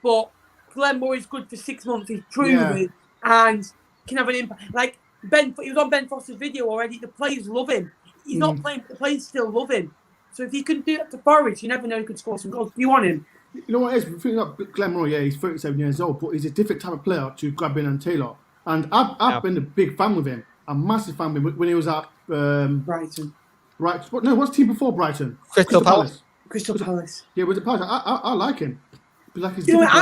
but Glenn Murray's good for 6 months. He's proven and can have an impact. Like he was on Ben Foster's video already. The players love him. He's not playing, but the players still love him. So if he can do that to Forest, you never know he could score some goals. Do you want him? You know what it is? Thinking about Glenn Murray, he's 37 years old, but he's a different type of player to Grabin and Taylor. And I've been a big fan with him. A massive fan with him when he was at Brighton. Right. No, what's the team before Brighton? Crystal Palace. Crystal Palace. Yeah, with the Palace. I like him. Like I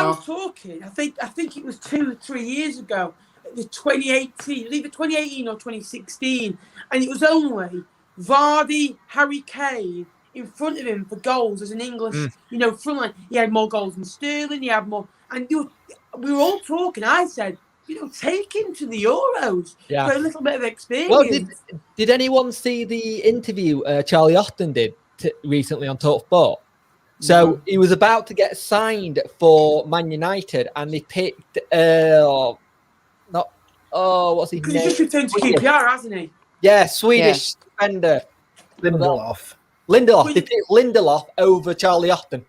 was talking. I think it was 2 or 3 years ago. The 2018, either 2018 or 2016, and it was only Vardy, Harry Kane in front of him for goals as an English, front line. He had more goals than Sterling. He had more, and we were all talking. I said, take him to the Euros for a little bit of experience. Well, did anyone see the interview Charlie Austin did recently on TalkSport? So he was about to get signed for Man United, and they picked what's his name? He's just returned to QPR, hasn't he? Yeah, Swedish defender. Lindelof. They picked Lindelof over Charlie Austin.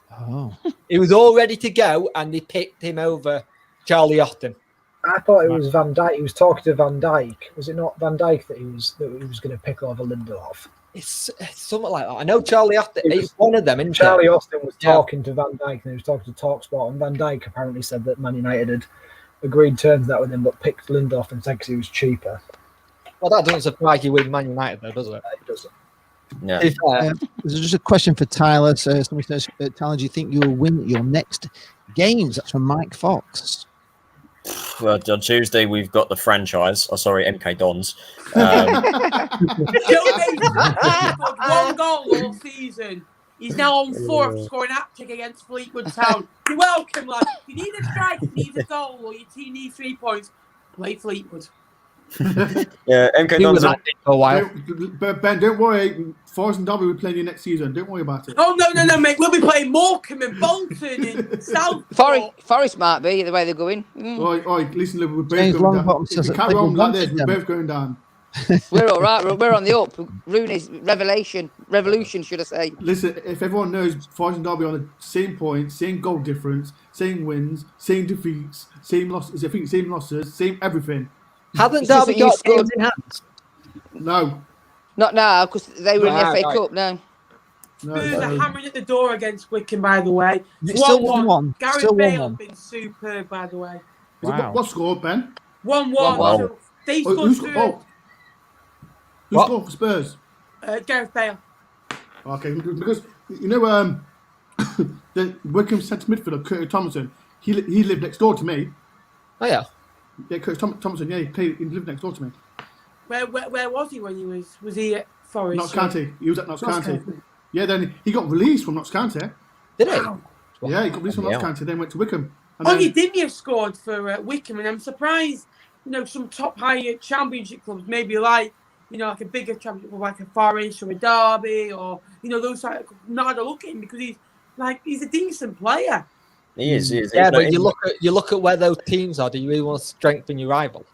Oh. He was all ready to go, and they picked him over Charlie Austin. I thought it was Van Dijk. He was talking to Van Dijk. Was it not Van Dijk that he was going to pick over Lindelof? It's something like that. I know Charlie Austin. It's one of them, isn't Charlie Austin was talking to Van Dijk, and he was talking to TalkSport, and Van Dijk apparently said that Man United had agreed terms that with him, but picked Lindelof instead because he was cheaper. Well, that doesn't surprise you with Man United, though, does it? It doesn't. Yeah. There's just a question for Tyler. So somebody says, Tyler, do you think you will win your next games? That's from Mike Fox. Well, on Tuesday we've got the franchise. MK Dons. One goal all season. He's now on 4th, scoring a hat-trick against Fleetwood Town. You're welcome, lad. If you need a strike, you need a goal, or your team needs 3 points, play Fleetwood. Yeah, MK Dons for a while. Ben, don't worry. Forest and Derby will be playing you next season. Don't worry about it. Oh, no, mate. We'll be playing Morecambe and Bolton and South. Forest might be the way they're going. Oi, listen, we're both James going down. Longbottom If we carry on like this, we're both going down. We're all right. We're on the up. Rooney's revolution, should I say? Listen, if everyone knows Forest and Derby on the same points, same goal difference, same wins, same defeats, same losses. I think same losses, same everything. Haven't Derby got games in hand? No. Not now, because they were in the FA Cup. No. Spurs are hammering at the door against Wickham, by the way. Still 1-1. Gareth Bale has been superb, by the way. Wow. What scored, Ben? 1-1. So they scored Who scored for Spurs? Gareth Bale. Okay, because The Wickham centre midfielder, Curtis Thompson, he lived next door to me. Oh yeah. Yeah, Curtis Thompson, yeah, he lived next door to me. Where was he when he was he at Forest? Notts County. He was at Notts County. Yeah, then he got released from Notts County. Did he? Wow. Yeah, he got released from Notts County, then went to Wickham. And Only Dimia scored for Wickham, and I'm surprised, some top higher championship clubs, maybe like, like a bigger championship club like a Forest or a Derby or, those side of clubs, not had a look at him because he's a decent player. He is. Yeah, but you look at where those teams are. Do you really want to strengthen your rival?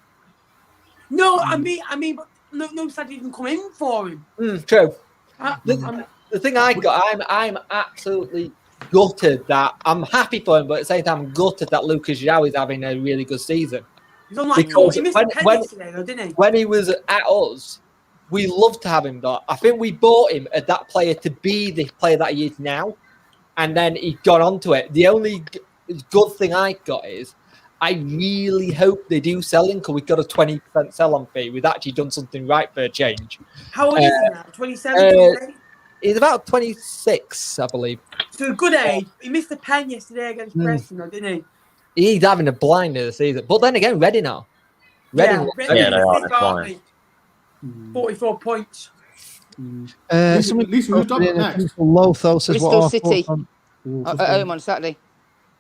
No, I mean, but no side didn't come in for him. True. The thing I'm absolutely gutted that I'm happy for him, but at the same time, I'm gutted that Lucas João is having a really good season. He's on like he missed a pen yesterday, though, didn't he? When he was at us, we loved to have him. Though I think we bought him as that player to be the player that he is now, and then he got onto it. The only good thing I got is I really hope they do sell him because we got a 20% sell-on fee. We've actually done something right for a change. How old is he now? 27? He's about 26, I believe. So a good age. He missed a pen yesterday against Preston, though, didn't he? He's having a blinder this season. But then again, Reading are. Reading they are fine. 44 points. At least we moved up next. Lothos says Bristol what City at home on Saturday,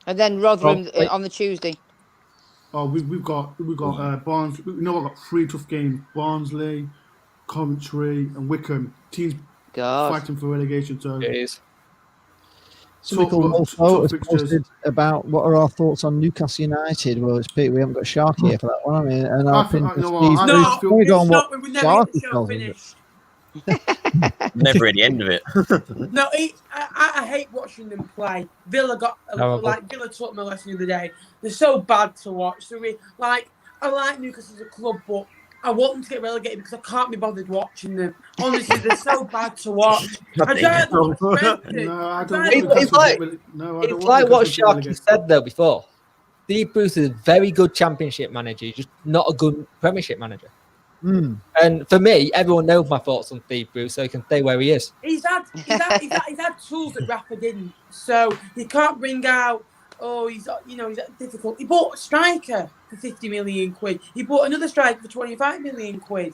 and then Rotherham on the Tuesday. Oh, we've got Barnes. I've got 3 tough games: Barnsley, Coventry, and Wickham. Teams fighting for relegation. So it is. Typical Mofo has posted about what are our thoughts on Newcastle United. Well, it's Pete, we haven't got Sharky here for that one. I mean, and I think we never get the show finished. Never at the end of it. No, I hate watching them play. Villa Villa taught me a lesson the other day. They're so bad to watch. So I like Newcastle as a club, but I want them to get relegated because I can't be bothered watching them. Honestly, they're so bad to watch. It's like what Sharky said though before. Steve Bruce is a very good championship manager, just not a good Premiership manager. And for me, everyone knows my thoughts on Steve Bruce, so he can stay where he is. He's had tools that Rafa didn't, so you can't bring out. Oh, he's difficult. He bought a striker for 50 million quid. He bought another striker for 25 million quid.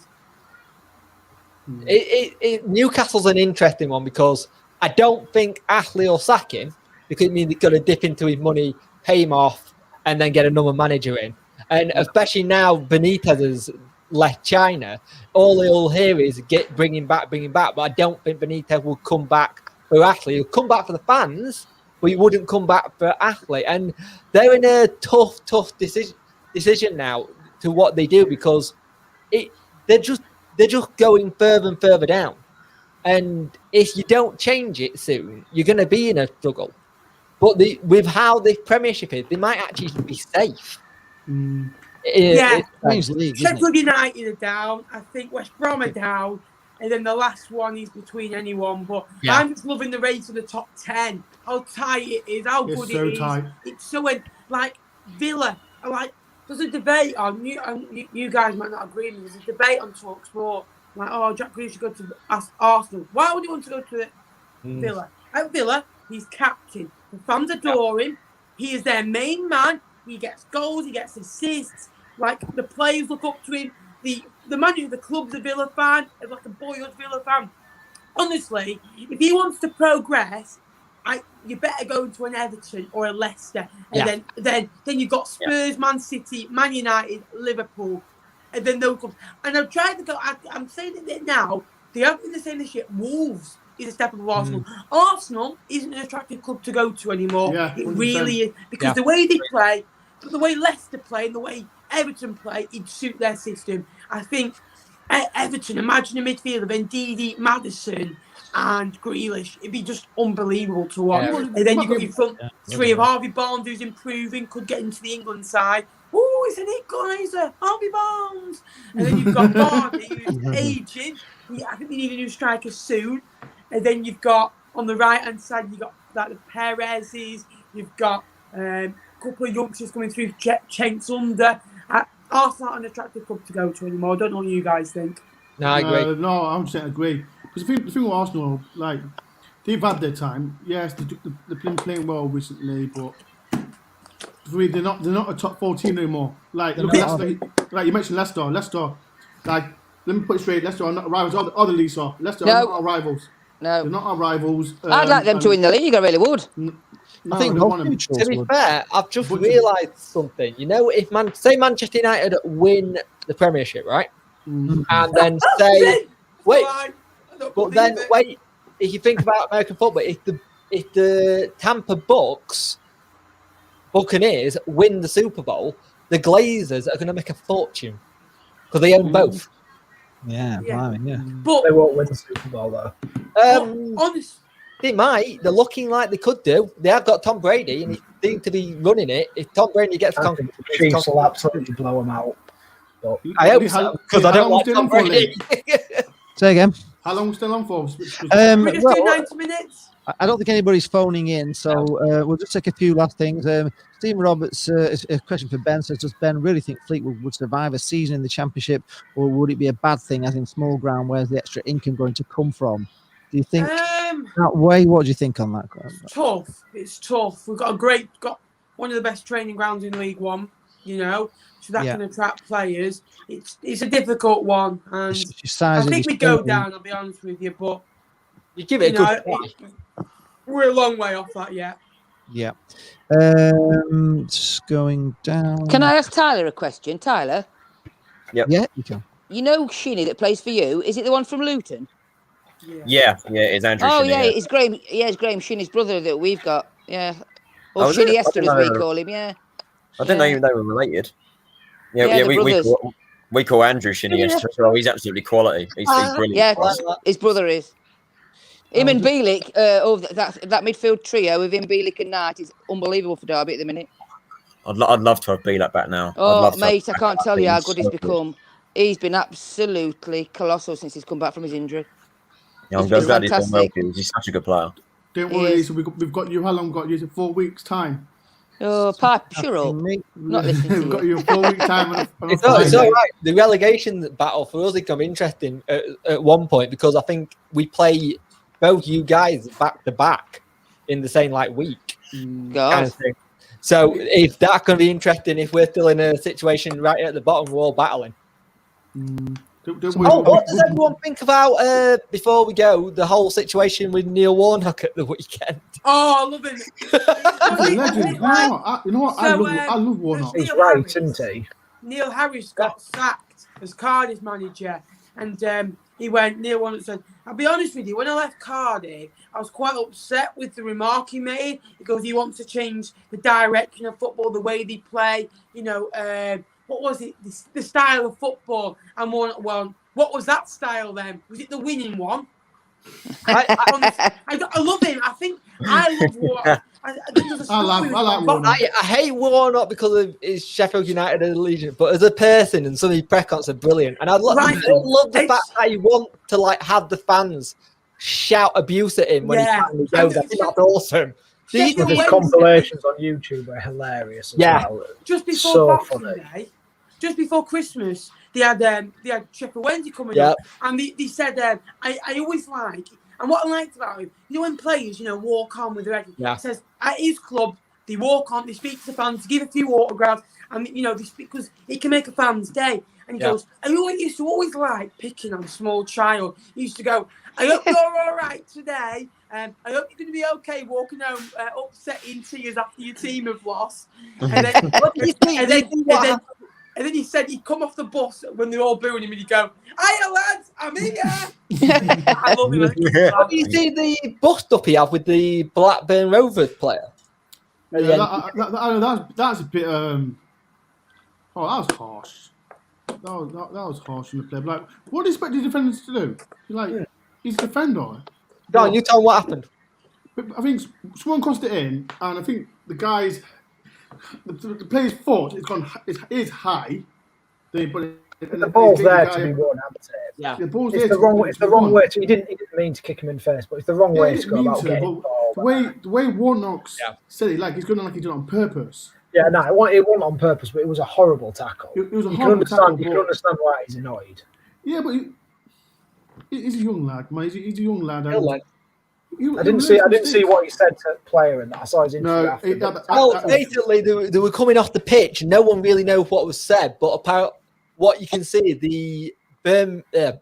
Newcastle's an interesting one because I don't think Ashley will sack him because it means he's got to dip into his money, pay him off, and then get another manager in. And especially now Benitez has left China, all he'll hear is bring him back. But I don't think Benitez will come back for Ashley. He'll come back for the fans, but he wouldn't come back for Ashley. And they're in a tough decision now to what they do because they're just going further and further down. And if you don't change it soon, you're going to be in a struggle. But with how the Premiership is, they might actually be safe. Sheffield United are down. I think West Brom are down. And then the last one is between anyone. But I'm just loving the race of the top 10. How tight it is. How good it is. Tight. It's so Villa. There's a debate on you guys might not agree with me. There's a debate on TalkSport. Jack Grealish should go to Arsenal. Why would he want to go to Villa? At Villa, he's captain. The fans adore him. He is their main man. He gets goals. He gets assists. The players look up to him. The manager of the club's a Villa fan. Is like a boyhood Villa fan. Honestly, if he wants to progress, you better go to an Everton or a Leicester, and then you've got Spurs, Man City, Man United, Liverpool, and then those clubs. And I'm trying to go. I'm saying it now. The other thing they're saying this year, Wolves is a step above Arsenal. Arsenal isn't an attractive club to go to anymore. Yeah, it really is because the way they play, the way Leicester play, and the way Everton play, it'd suit their system. I think Everton, imagine a midfield of Ndidi, Maddison, and Grealish. It'd be just unbelievable to watch. Yeah. And then you've got your front three of Harvey Barnes, who's improving, could get into the England side. Oh, it's an equaliser, Harvey Barnes. And then you've got Barney, who's aging. I think they need a new striker soon. And then you've got, on the right-hand side, you've got the Perez's. You've got a couple of youngsters coming through, Chenks under. Arsenal aren't an attractive club to go to anymore. I don't know what you guys think. No, I agree. No, I 100% agree. Because the thing with Arsenal, they've had their time. Yes, they've been playing well recently, but for me, they're not a top 4 team anymore. Like look at Leicester, like you mentioned Leicester, like let me put it straight, Leicester are not rivals. Other leagues are. Leicester are not our rivals. No, they're not our rivals. I'd like them to win the league. I really would. No, I think I don't want them. To be fair, I've just realised something. You know, if say Manchester United win the Premiership, right, and then say wait, but then wait. If you think about American football, if the Tampa Buccaneers win the Super Bowl, the Glazers are going to make a fortune because they own both. Yeah. But They won't win the Super Bowl though. honest, They might. They're looking like they could do. They have got Tom Brady, and he seems to be running it. If Tom Brady gets I think the Chiefs will absolutely blow them out. But I hope so, because I don't like Tom Brady. Say again. How long are we still on for? we just do 90 minutes. I don't think anybody's phoning in, so we'll just take a few last things. Stephen Roberts, a question for Ben, says, does Ben really think Fleetwood would survive a season in the Championship, or would it be a bad thing, as in small ground, where's the extra income going to come from? Do you think that way? What do you think on that? It's tough. We've got one of the best training grounds in League One, you know, so that can attract players. It's a difficult one, and I think we go down, I'll be honest with you, but you give it a good try. We're a long way off that yet. Yeah. Just going down. Can I ask Tyler a question? Tyler? Yep. Yeah, you can. You know Shinny that plays for you? Is it the one from Luton? Yeah, it's Andrew. Oh, Shinnie, yeah, it's Graham. Yeah, it's Graham Shinny's brother that we've got. Yeah. Or Oh, is it? Shinny I Esther, didn't as we know. call him. Yeah. I didn't know even they were related. Yeah, Yeah, they're brothers. we call Andrew Shinnie as well. He's absolutely quality. He's brilliant. Yeah, his brother is. Him and Bielik, that midfield trio with him, Bielik and Knight is unbelievable for Derby at the minute. I'd love to have Bielik back now. Oh, mate, I can't tell you how good he's become. He's been absolutely colossal since he's come back from his injury. Yeah, I'm glad he's done well. He's such a good player. Don't worry, Lisa, we've got you. How long got you? 4 weeks time. Oh, pipe, sure up. Not listening to We've got you 4 weeks time. It's all right. The relegation battle for us is going to be interesting at one point, because I think we play both you guys back to back in the same week. God. Kind of thing. So if that's going to be interesting, if we're still in a situation right at the bottom, we're all battling. What does everyone think about, before we go, the whole situation with Neil Warnock at the weekend? Oh, I love him. He's a legend. You know what? I love Warnock. He's right, isn't he? Neil Harris got sacked as Cardiff manager, and Neil Warnock said, I'll be honest with you, when I left Cardiff, I was quite upset with the remark he made, because he wants to change the direction of football, the way they play, what was it? The style of football. And Warnock won. What was that style then? Was it the winning one? I love him. I think I love Warnock. I like Warnock. I hate Warnock because of his Sheffield United allegiance, but as a person and some of his press conferences are brilliant. And I love the fact that he want to have the fans shout abuse at him when he finally goes. I think that's awesome. His compilations on YouTube are hilarious as well. Just before Boxing Day, just before Christmas, they had Sheffield Wednesday coming up, and they said, I always like, and what I liked about him, when players, walk on with their head, it says at his club, they walk on, they speak to the fans, give a few autographs, and they speak, because it can make a fan's day. And he goes, I used to always like picking on a small child. He used to go, I hope you're all right today. I hope you're going to be okay walking home upsetting tears after your team have lost. And then he said he'd come off the bus when they're all booing him, and he'd go, hiya lads, I'm here. I love him. What do you see the bust up he had with the Blackburn Rovers player? That's a bit. That was harsh. That was harsh in the play. What do you expect the defenders to do? He's a defender. Go on, you tell him what happened. But I think someone crossed it in, and I think the guys, the player's foot is high. The ball's there to be worn out. Yeah, it's the wrong way. He didn't mean to kick him in face, but it's the wrong way to go about getting the way Warnock said it, he's going he's done it on purpose. Yeah, no, it wasn't on purpose, but it was a horrible tackle. It was a horrible tackle. You can understand why he's annoyed. Yeah, but he's a young lad, man. He's a young lad. I didn't see what he said to player in that. I saw his interview after. Basically, they were coming off the pitch. No one really knows what was said, but apart what you can see, the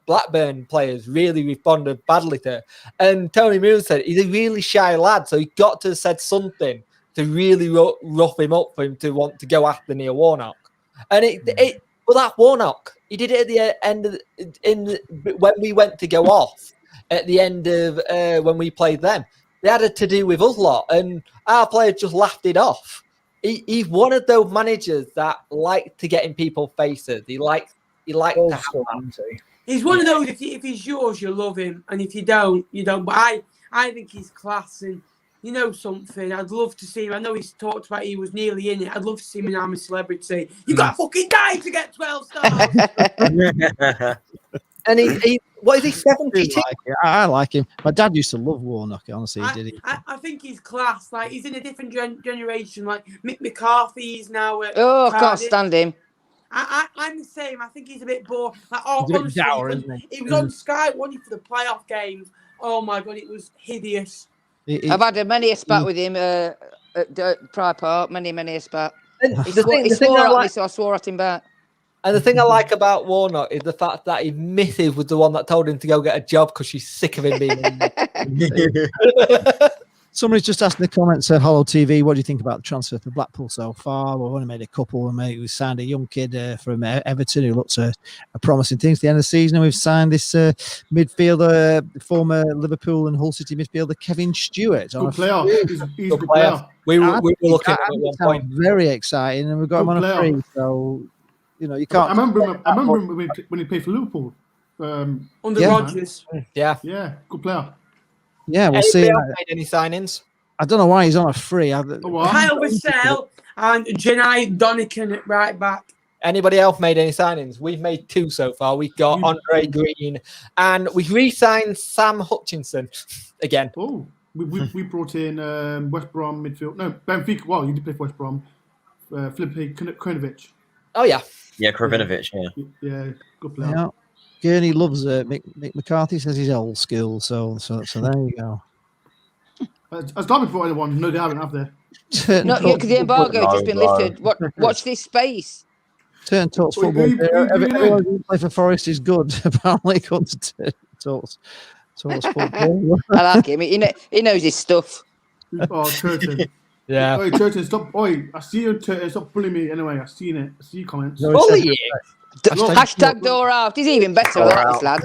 Blackburn players really responded badly to it. And Tony Moon said he's a really shy lad, so he got to have said something to really rough him up for him to want to go after Neil Warnock. And that Warnock, he did it at the end when we went to go off. At the end of when we played them, they had it to do with us lot, and our players just laughed it off. He's one of those managers that like to get in people's faces. He likes to have that. He's one of those. If he's yours, you love him, and if you don't, you don't. But I think he's class, and you know something. I'd love to see him. I know he's talked about he was nearly in it. I'd love to see him in I'm a Celebrity. You got to fucking die to get 12 stars. And he what is he, 72? I like him. My dad used to love Warnock, honestly, did he? I think he's class. Like, he's in a different generation. Like, Mick McCarthy's now at I can't stand him. I'm the same. I think he's a bit bored. Like, Honestly, dour, isn't he? He was on Sky, wasn't he, for the playoff games. Oh, my God, it was hideous. I've had many a spat with him at Pride Park. Many a spat. He swore at me, so I swore at him back. And the thing I like about Warnock is the fact that his missus was the one that told him to go get a job because she's sick of him being. Somebody's just asked in the comments, Hollow TV, what do you think about the transfer for Blackpool so far? We've only made a couple. We signed a young kid from Everton who looks a promising thing at the end of the season. And we've signed this midfielder, former Liverpool and Hull City midfielder, Kevin Stewart. Good player. He's a good player. We were looking at one point. Very exciting. And we've got him on a free. So, you know, you can't. I remember him when he played for Liverpool. Under Rodgers. Yeah. Yeah, good player. Yeah, we'll see. Made any signings? I don't know why he's on a free. Kyle Vassell and Janai Donican at right back. Anybody else made any signings? We've made 2 so far. We've got Andre Green and we've re-signed Sam Hutchinson again. Oh, we brought in West Brom midfield. No, Benfica. Well, you did play for West Brom. Filipe Krajinovic. Oh, yeah. Yeah, Krajinovic, Yeah, good player. Yeah. Gurney loves Mick McCarthy, says he's old school, so there you go. Has Derby brought anyone? No, they haven't, have they? Not yet, because the embargo has just been lifted. Watch this space. Turn Talks football. Everyone who plays for Forest is good. Apparently, come to Turn Talks football. I like him. He knows his stuff. Oh, Turton. Yeah. Oi, Turton, stop. Oi, I see you, Turton. Stop bullying me anyway. I've seen it. I see your comments. Bullying? Hashtag Dore out. He's even better at this lad.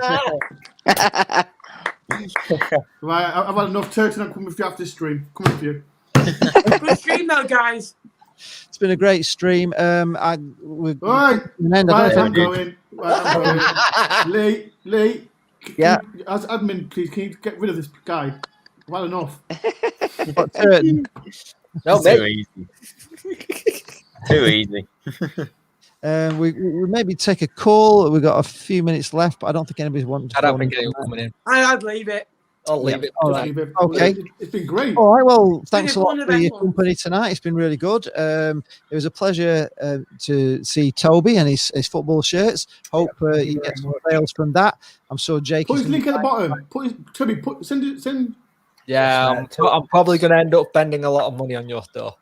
Right, I've had enough. Turton, I'm coming with you after this stream. Coming with you. Good stream now, guys. It's been a great stream. I'm going. Lee. Yeah. As admin, please, can you get rid of this guy? Well enough. No, Too easy. Too easy. We maybe take a call. We've got a few minutes left, but I don't think anybody's wanting to. I don't think anyone's coming in. I'd leave it. I'll leave it. All right. Okay. It's been great. All right. Well, thanks a lot for your company tonight. It's been really good. It was a pleasure to see Toby and his football shirts. Hope you get some sales from that. I'm sure Jake. Put his link at the bottom. Send. Yeah, I'm probably going to end up spending a lot of money on your store.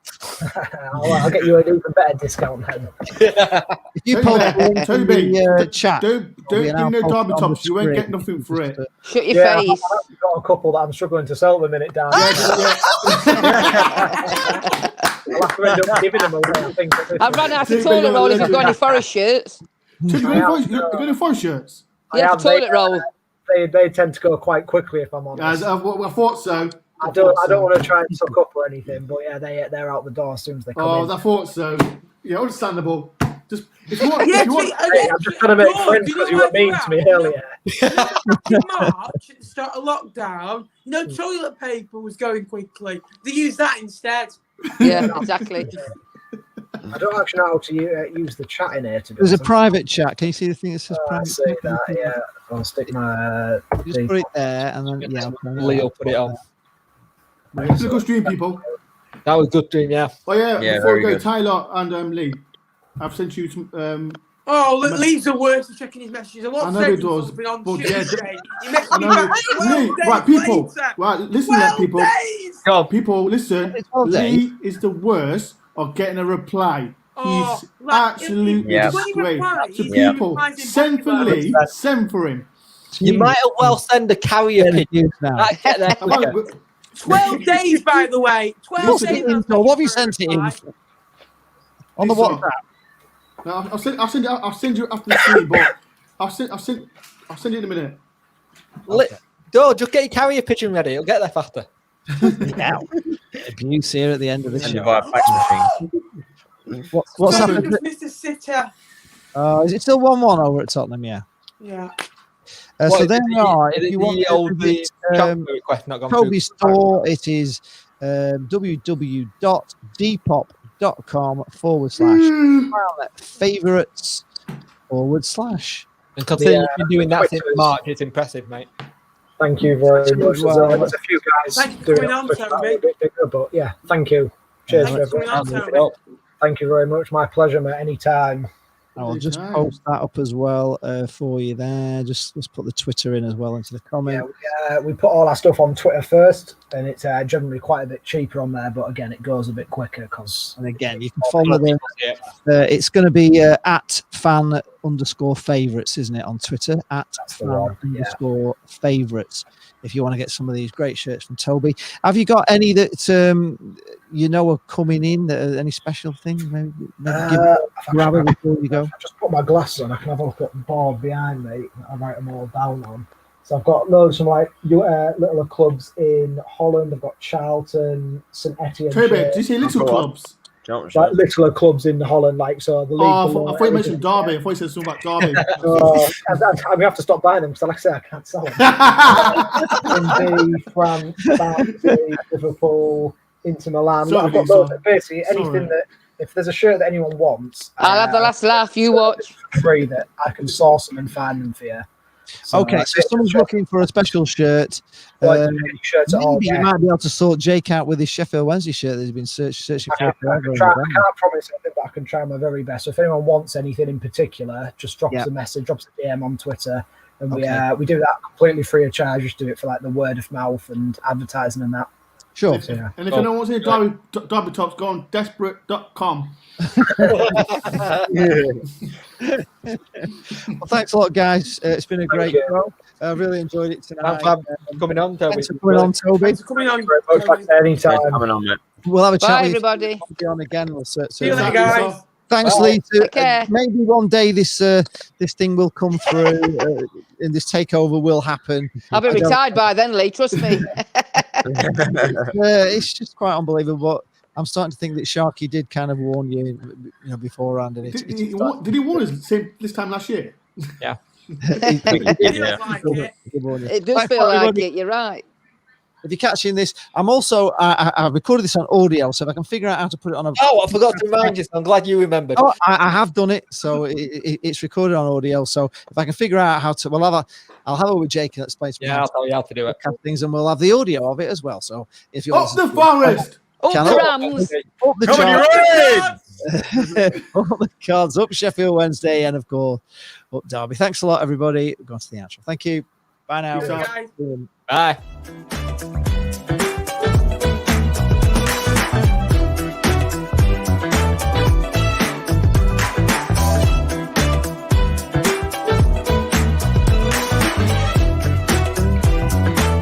I'll get you an even better discount then. If you post the link in the chat, don't do no Derby tops. You won't get nothing for it. Shut your face. I've got a couple that I'm struggling to sell at the minute, Dan. I'll have to end up giving them away, I think. I've run out of toilet roll if you've got any Forest shirts. You've got any Forest shirts? Yeah, for toilet roll. They tend to go quite quickly, if I'm honest. I thought so. I don't want to try and suck up or anything, but yeah, they're out the door as soon as they come in. I thought so. Yeah, understandable. Just if you want, I'm just trying to make friends because you were mean to me earlier. In March, at the start of lockdown, toilet paper was going quickly. They used that instead. Yeah, exactly. I don't actually know how to use the chat in here. There's a private chat. Can you see the thing that says private? I see that, yeah. I'll stick my... Just put it there and then, Leo put it on. It's a good stream, people. That was a good stream, yeah. Oh, yeah, before we go, good. Tyler and Lee, I've sent you some Oh, look, Lee's the worst for checking his messages. I know he does, on but Tuesday. He I messaged me know back 12 Lee, days right, people, later. right, listen to 12 that, people. days! Go on. People, listen. It's 12 Lee is the worst of getting a reply. Oh, He's like, absolutely Yeah. when he disgraced. replies, So he people, replies in send for body Lee, send for him. You might as well send a carrier pigeon. now. That'd get there How about- quicker. 12 days, by the way. 12 What's days. the info? What have you sent it in? On the Listen, WhatsApp? No, I'll send you after the stream, but I'll send you in a minute. Dore, just get your carrier pigeon ready. It'll get there faster. Yeah. Abuse here at the end of the Send it show. via fax machine. What's Sorry, happened? just Mr. Sitter. Is it still 1-1 over at Tottenham? Yeah. Yeah. So there we are. If you want to visit request not gone through. Toby's store, it is www.depop.com/favourites/ And considering you've been doing that since March, it's impressive, mate. Thank you very much. Well, There's a few guys Thank you for doing coming on, it, a Toby. bit bigger, but yeah, thank you. Cheers, Thanks for everyone. coming on, Toby. Thank you very much. My pleasure, mate. Anytime. I'll just post that up as well for you there. Just let's put the Twitter in as well into the comment. Yeah, we put all our stuff on Twitter first, and it's generally quite a bit cheaper on there. But again, it goes a bit quicker because. And again, you can follow them. It's going to be at fan_favourites, isn't it, on Twitter? At fan_favourites. If you want to get some of these great shirts from Toby, have you got any that you know are coming in? Any special things? Maybe grab it before you go. I just put my glasses on. I can have a look at the board behind me. I write them all down on. So I've got loads from like little clubs in Holland. I've got Charlton, St Etienne. Toby, did you say little clubs? Like little clubs in Holland, like so the league. I thought you mentioned Derby. I thought you said something about Derby. We have to stop buying them because, like I say, I can't sell them. France, Swansea, Liverpool, Inter Milan. Sorry, I've got loads. Basically, anything that if there's a shirt that anyone wants, I'll have the last laugh. You watch. Free that I can source them and find them for you. So, okay, so someone's looking for a special shirt. Maybe you might be able to sort Jake out with his Sheffield Wednesday shirt that he's been searching for forever. I can't promise anything, but I can try my very best. So if anyone wants anything in particular, just drop us a message, drop us a DM on Twitter, and we do that completely free of charge. Just do it for like the word of mouth and advertising and that. Sure. And if anyone wants any Derby tops, go on desperate.com. Well, thanks a lot, guys. It's been a great show. I really enjoyed it tonight. Thanks for coming on, Toby. Thanks for coming on, Toby. Thanks for coming on. Anytime. Coming on, mate. We'll have a chat Bye, with everybody. you. Be on again. We'll See you later, guys. Thanks, Bye. Lee. Take care. Maybe one day this thing will come through, and this takeover will happen. I'll be retired by then, Lee. Trust me. It's just quite unbelievable. But I'm starting to think that Sharky did kind of warn you, beforehand. And Did he warn us this time last year? Yeah. It does feel like it. You're right. If you're catching this, I'm also I recorded this on audio, so if I can figure out how to put it on a. Oh, I forgot to remind you. So I'm glad you remembered. Oh, I have done it, so it's recorded on audio. So if I can figure out how to, I'll have it with Jake and explain to me. Yeah, I'll tell you how to do it. Things, and we'll have the audio of it as well. So if you're Up the forest. Up the Rams. up the charts, up the cards, up Sheffield Wednesday, and of course up Derby. Thanks a lot, everybody. We're going to the outro. Thank you. Bye now. Guys. Bye.